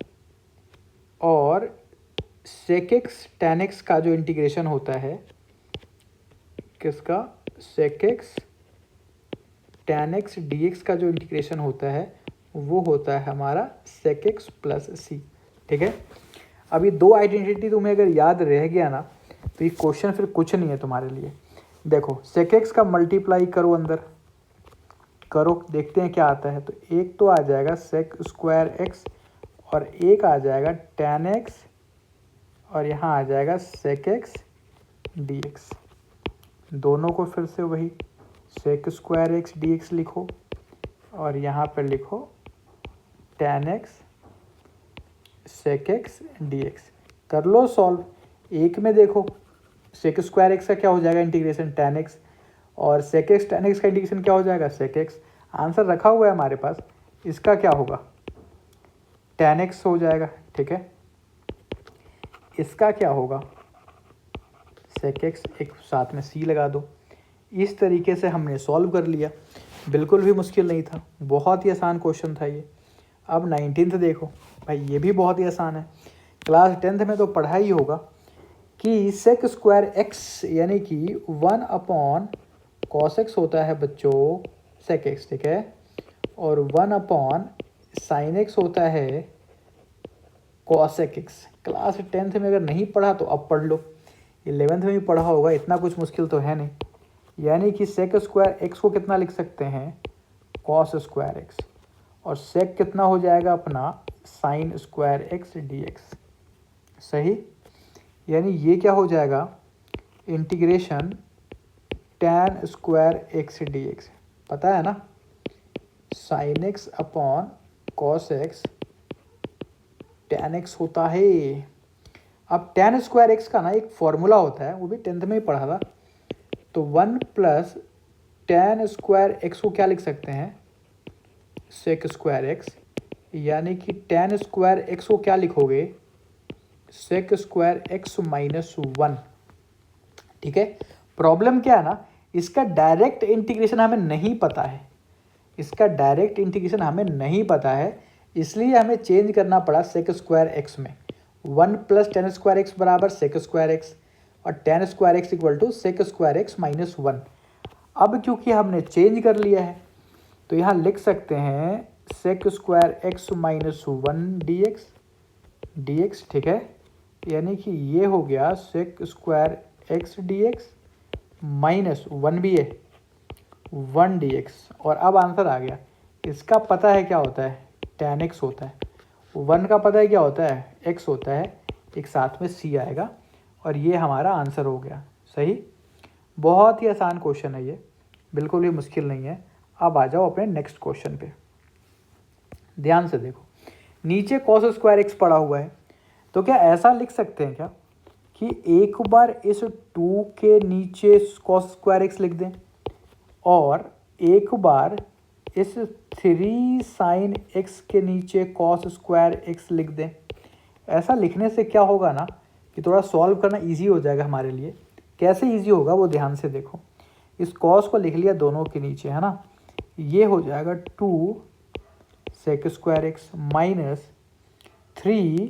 sec x tan x का जो इंटीग्रेशन होता है, किसका, sec x tan x dx का जो इंटीग्रेशन होता है, वो होता है हमारा sec x प्लस c। ठीक है, अभी 2 आइडेंटिटी तुम्हें अगर याद रह गया ना, तो ये क्वेश्चन फिर कुछ नहीं है तुम्हारे लिए। देखो sec x का मल्टीप्लाई करो अंदर, करो, देखते हैं क्या आता है। तो एक तो आ जाएगा सेक स्क्वायर एक्स और एक आ जाएगा टेन एक्स और यहाँ आ जाएगा सेक एक्स डी एक्स। दोनों को फिर से वही sec square X D X लिखो और यहाँ पर लिखो tan X sec X D X. कर लो सॉल्व। एक में देखो सेक स्क्वायर एक्स का क्या हो जाएगा इंटीग्रेशन टेन एक्स और सेक एक्स टेन एक्स का इंटीग्रेशन क्या हो जाएगा सेक एक्स। आंसर रखा हुआ है हमारे पास, इसका क्या होगा टेन एक्स हो जाएगा, ठीक है। इसका क्या होगा सेक एक्स, एक साथ में सी लगा दो। इस तरीके से हमने सॉल्व कर लिया, बिल्कुल भी मुश्किल नहीं था, बहुत ही आसान क्वेश्चन था ये। अब 19th देखो भाई, ये भी बहुत ही आसान है। क्लास 10th में तो पढ़ा ही होगा कि सेक स्क्वायर एक्स यानी कि 1 कॉस एक्स होता है बच्चों सेक एक्स, ठीक है, और 1 साइन एक्स होता है कॉसेक एक्स। क्लास 10th में अगर नहीं पढ़ा तो अब पढ़ लो, 11th में भी पढ़ा होगा, इतना कुछ मुश्किल तो है नहीं। यानी कि सेक स्क्वायर एक्स को कितना लिख सकते हैं कॉस स्क्वायर एक्स और सेक कितना हो जाएगा अपना sine square X D x, सही। यानी ये क्या हो जाएगा integration tan square X D x, पता है ना, sine x upon cos x tan x होता है। अब टैन स्क्वायर एक्स का ना एक फॉर्मूला होता है, वो भी 10th में ही पढ़ा था। तो 1 प्लस टैन स्क्वायर एक्स को क्या लिख सकते हैं सेक स्क्वायर एक्स, यानी कि टैन स्क्वायर एक्स को क्या लिखोगे सेक स्क्वायर एक्स माइनस 1, ठीक है। प्रॉब्लम क्या है ना, इसका डायरेक्ट इंटीग्रेशन हमें नहीं पता है, इसका डायरेक्ट इंटीग्रेशन हमें नहीं पता है, इसलिए हमें चेंज करना पड़ा सेक स्क्वायर एक्स में। 1 प्लस टेन स्क्वायर एक्स बराबर सेक स्क्वायर एक्स और tan square X equal to sec square X minus 1। अब क्योंकि हमने चेंज कर लिया है तो यहाँ लिख सकते हैं sec square X minus 1 D X, ठीक है। यानी कि ये हो गया sec square X D X minus 1 भी है 1 डी एक्स। और अब आंसर आ गया, इसका पता है क्या होता है टैन एक्स होता है, 1 का पता है क्या होता है एक्स होता है, एक साथ में सी आएगा और ये हमारा आंसर हो गया, सही। बहुत ही आसान क्वेश्चन है ये, बिल्कुल भी मुश्किल नहीं है। अब आ जाओ अपने नेक्स्ट क्वेश्चन पे, ध्यान से देखो। नीचे कॉस स्क्वायर एक्स पड़ा हुआ है, तो क्या ऐसा लिख सकते हैं क्या कि एक बार इस 2 के नीचे कॉस स्क्वायर एक्स लिख दें और एक बार इस 3 साइन एक्स के नीचे कॉस स्क्वायर एक्स लिख दें। ऐसा लिखने से क्या होगा ना कि थोड़ा सॉल्व करना इजी हो जाएगा हमारे लिए। कैसे इजी होगा वो ध्यान से देखो। इस कॉस को लिख लिया दोनों के नीचे, है ना, ये हो जाएगा 2 सेक स्क्वायर एक्स माइनस 3।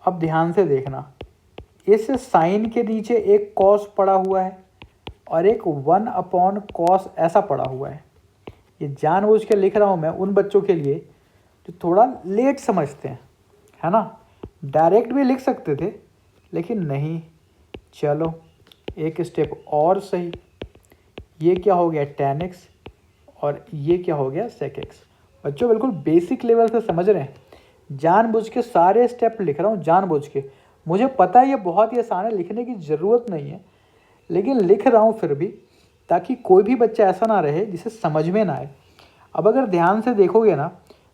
अब ध्यान से देखना, इस साइन के नीचे एक कॉस पड़ा हुआ है और एक 1 कॉस ऐसा पड़ा हुआ है। ये जानबूझ के लिख रहा हूँ मैं उन बच्चों के लिए जो थोड़ा लेट समझते हैं, है ना। डायरेक्ट भी लिख सकते थे लेकिन नहीं, चलो एक स्टेप और सही। ये क्या हो गया टैन एक्स और ये क्या हो गया सेक एक्स। बच्चों बिल्कुल बेसिक लेवल से समझ रहे हैं, जानबूझ के सारे स्टेप लिख रहा हूँ, जानबूझ के। मुझे पता है ये बहुत ही आसान है, लिखने की ज़रूरत नहीं है, लेकिन लिख रहा हूँ फिर भी, ताकि कोई भी बच्चा ऐसा ना रहे जिसे समझ में ना आए। अब अगर ध्यान से देखोगे ना,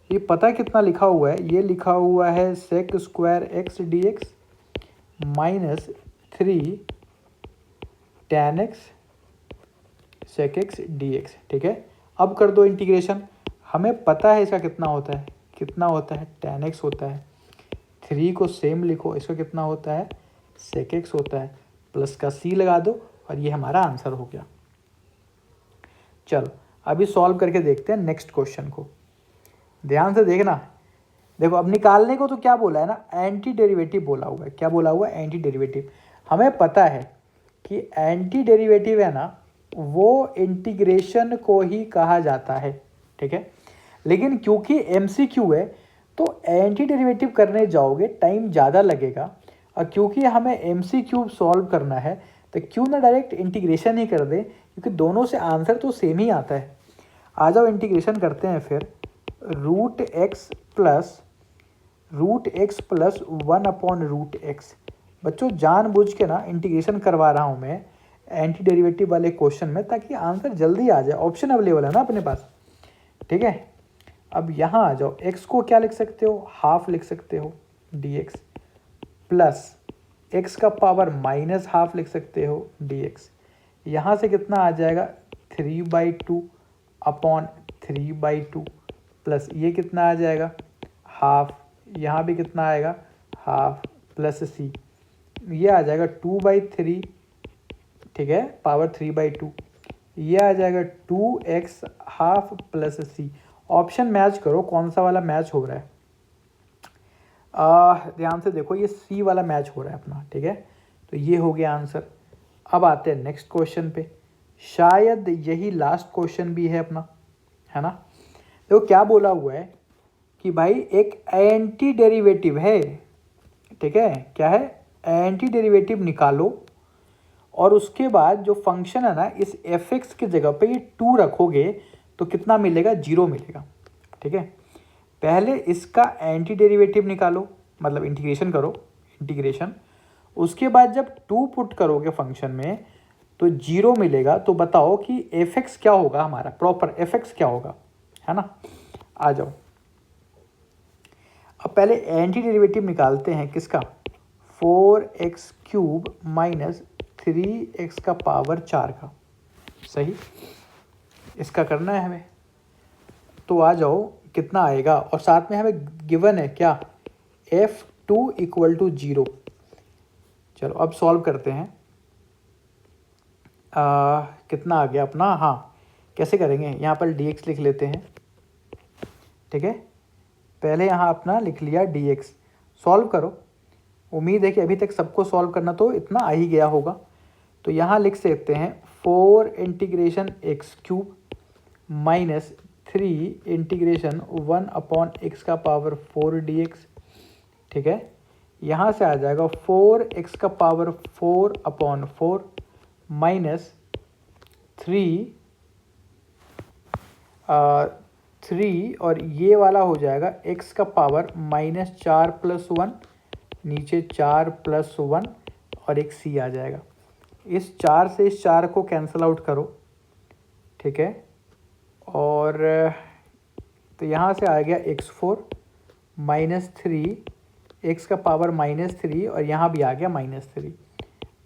ये पता कितना लिखा हुआ है, ये लिखा हुआ है sec square X D X minus 3 tan X sec X D X, ठीक है। अब कर दो इंटीग्रेशन, हमें पता है इसका कितना होता है, कितना होता है टैन एक्स होता है। 3 को सेम लिखो, इसका कितना होता है सेक एक्स होता है, प्लस का सी लगा दो और ये हमारा आंसर हो गया। चलो अभी सॉल्व करके देखते हैं नेक्स्ट क्वेश्चन को, ध्यान से देखना। देखो अब निकालने को तो क्या बोला है ना, एंटी डेरिवेटिव बोला हुआ है। क्या बोला हुआ है एंटी डेरिवेटिव। हमें पता है कि एंटी डेरिवेटिव है ना, वो इंटीग्रेशन को ही कहा जाता है, ठीक है। लेकिन क्योंकि एमसीक्यू है तो एंटी डेरिवेटिव करने जाओगे टाइम ज़्यादा लगेगा, और क्योंकि हमें एमसीक्यू सॉल्व करना है तो क्यों ना डायरेक्ट इंटीग्रेशन ही कर दें, क्योंकि दोनों से आंसर तो सेम ही आता है। आ जाओ इंटीग्रेशन करते हैं फिर। Root X plus 1/√x। बच्चों जानबूझ के ना इंटीग्रेशन करवा रहा हूँ मैं एंटी डेरिवेटिव वाले क्वेश्चन में, ताकि आंसर जल्दी आ जाए। ऑप्शन अवेलेबल है ना अपने पास, ठीक है। अब यहाँ आ जाओ, x को क्या लिख सकते हो, हाफ लिख सकते हो dx, प्लस x का पावर माइनस हाफ लिख सकते हो dx। यहाँ से कितना आ जाएगा 3/2/3/2, प्लस ये कितना आ जाएगा हाफ, यहाँ भी कितना आएगा हाफ, प्लस c, ये आ जाएगा 2/3, ठीक है, पावर 3/2, ये आ जाएगा 2x half plus c। Option match करो कौन सा वाला मैच हो रहा है। ध्यान से देखो, ये सी वाला मैच हो रहा है अपना, ठीक है। तो ये हो गया आंसर। अब आते हैं नेक्स्ट क्वेश्चन पे, शायद यही लास्ट क्वेश्चन भी है अपना, है ना। देखो क्या बोला हुआ है कि भाई एक एंटी डेरिवेटिव है, ठीक है, क्या है, एंटी डेरिवेटिव निकालो, और उसके बाद जो फंक्शन है ना, इस fx की जगह पे ये 2 रखोगे तो कितना मिलेगा, 0 मिलेगा, ठीक है। पहले इसका एंटी डेरिवेटिव निकालो, मतलब इंटीग्रेशन करो, इंटीग्रेशन, उसके बाद जब 2 पुट करोगे फंक्शन में तो 0 मिलेगा। तो बताओ कि fx क्या होगा, हमारा प्रॉपर fx क्या होगा, है ना। आ जाओ, अब पहले एंटी डेरिवेटिव निकालते हैं किसका, 4x³ माइनस 3x का पावर 4 का, सही, इसका करना है हमें। तो आ जाओ कितना आएगा, और साथ में हमें गिवन है क्या, f2 = 0। चलो अब सॉल्व करते हैं। कितना आ गया अपना, हाँ कैसे करेंगे, यहाँ पर dx लिख लेते हैं, ठीक है। पहले यहाँ अपना लिख लिया dx, सॉल्व करो। उम्मीद है कि अभी तक सबको सॉल्व करना तो इतना आ ही गया होगा। तो यहाँ लिख सकते हैं 4x³ माइनस 3 × 1/x⁴ ठीक है। यहाँ से आ जाएगा 4x⁴ माइनस 3 और ये वाला हो जाएगा x⁻⁻4 + 1, नीचे 4 + 1 और एक c आ जाएगा। इस 4 से इस 4 को कैंसिल आउट करो, ठीक है। और तो यहाँ से आ गया x4 माइनस 3, x⁻⁻3 और यहाँ भी आ गया -3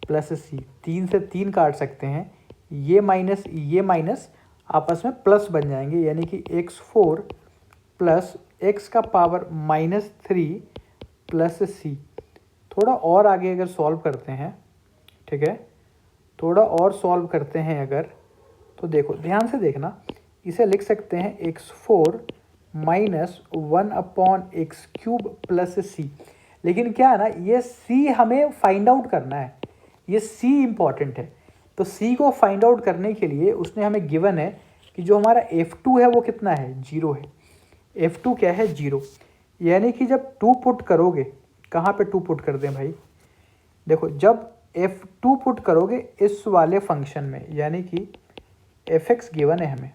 प्लस c। 3 से 3 काट सकते हैं, ये माइनस आपस में प्लस बन जाएंगे, यानी कि x4 plus x⁻⁻3 plus c। थोड़ा और आगे अगर सॉल्व करते हैं, ठीक है, थोड़ा और सॉल्व करते हैं अगर, तो देखो ध्यान से देखना, इसे लिख सकते हैं x4 minus 1/x³ plus c। लेकिन क्या है ना, ये c हमें फाइंड आउट करना है, ये c इम्पॉर्टेंट है। तो c को फाइंड आउट करने के लिए उसने हमें गिवन है कि जो हमारा f2 है वो कितना है, 0 है। f2 क्या है, 0, यानी कि जब 2 पुट करोगे, कहाँ पे 2 पुट कर दें भाई, देखो जब f2 पुट करोगे इस वाले फंक्शन में, यानी कि fx गिवन है हमें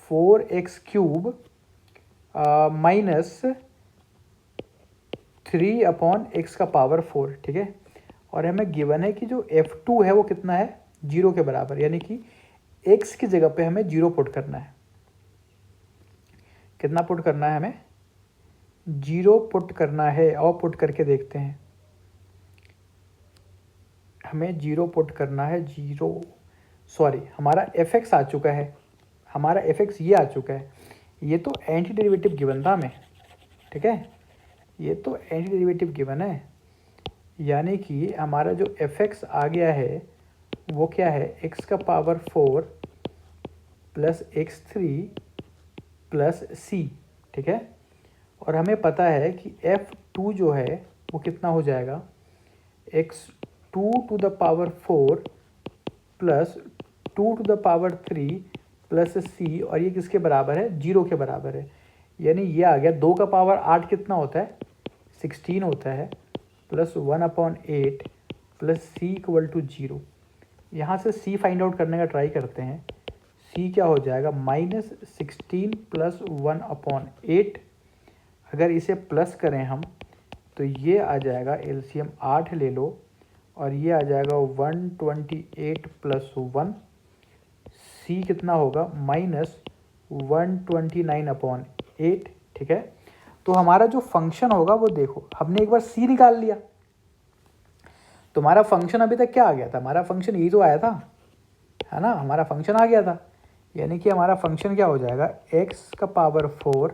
4x³ माइनस 3/x⁴, ठीक है। और हमें गिवन है कि जो f2 है वो कितना है, 0 के बराबर, यानी कि x की जगह पे हमें 0 पुट करना है। कितना पुट करना है हमें, 0 पुट करना है। और पुट करके देखते हैं, हमें 0 पुट करना है, 0 सॉरी हमारा fx आ चुका है, हमारा fx ये आ चुका है। ये तो एंटी डेरिवेटिव गिवन था हमें, ठीक है, ये तो एंटी डेरिवेटिव गिवन है, यानी कि हमारा जो fx आ गया है वो क्या है, x⁻⁴ plus x3 plus c, ठीक है। और हमें पता है कि f2 जो है वो कितना हो जाएगा, x2⁴ प्लस 2⁻³ प्लस c, और ये किसके बराबर है, 0 के बराबर है। यानी ये आ गया 2 का पावर 8 कितना होता है, 16 होता है, प्लस 1/8 प्लस c = 0। यहाँ से c फाइंड आउट करने का ट्राई करते हैं। सी क्या हो जाएगा -16 + 1/8। अगर इसे प्लस करें हम तो ये आ जाएगा एलसीएम 8 ले लो और ये आ जाएगा 128 + 1। सी कितना होगा -129/8। ठीक है, तो हमारा जो फंक्शन होगा वो देखो, हमने एक बार सी निकाल लिया, तो हमारा फंक्शन अभी तक क्या आ गया था, हमारा फंक्शन ये तो आया था, है ना, हमारा फंक्शन आ गया था। यानी कि हमारा फंक्शन क्या हो जाएगा, x⁴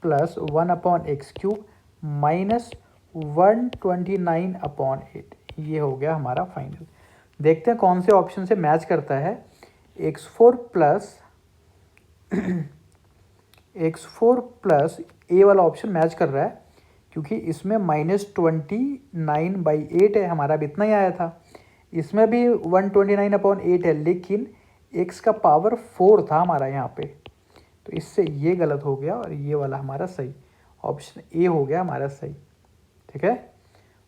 + 1/x³ -129/8। ये हो गया हमारा फाइनल। देखते हैं कौन से ऑप्शन से मैच करता है। x4 प्लस ए वाला ऑप्शन मैच कर रहा है, क्योंकि इसमें -29/8 है, हमारा भी इतना ही आया था। इसमें भी 129/8 है, लेकिन x⁴ था हमारा यहाँ पे, तो इससे ये गलत हो गया और ये वाला हमारा सही, ऑप्शन ए हो गया हमारा सही। ठीक है,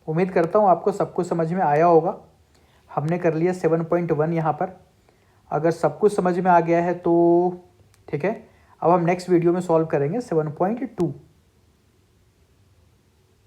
उम्मीद करता हूँ आपको सब कुछ समझ में आया होगा। हमने कर लिया 7.1 यहाँ पर। अगर सब कुछ समझ में आ गया है तो ठीक है, अब हम नेक्स्ट वीडियो में सॉल्व करेंगे 7.2।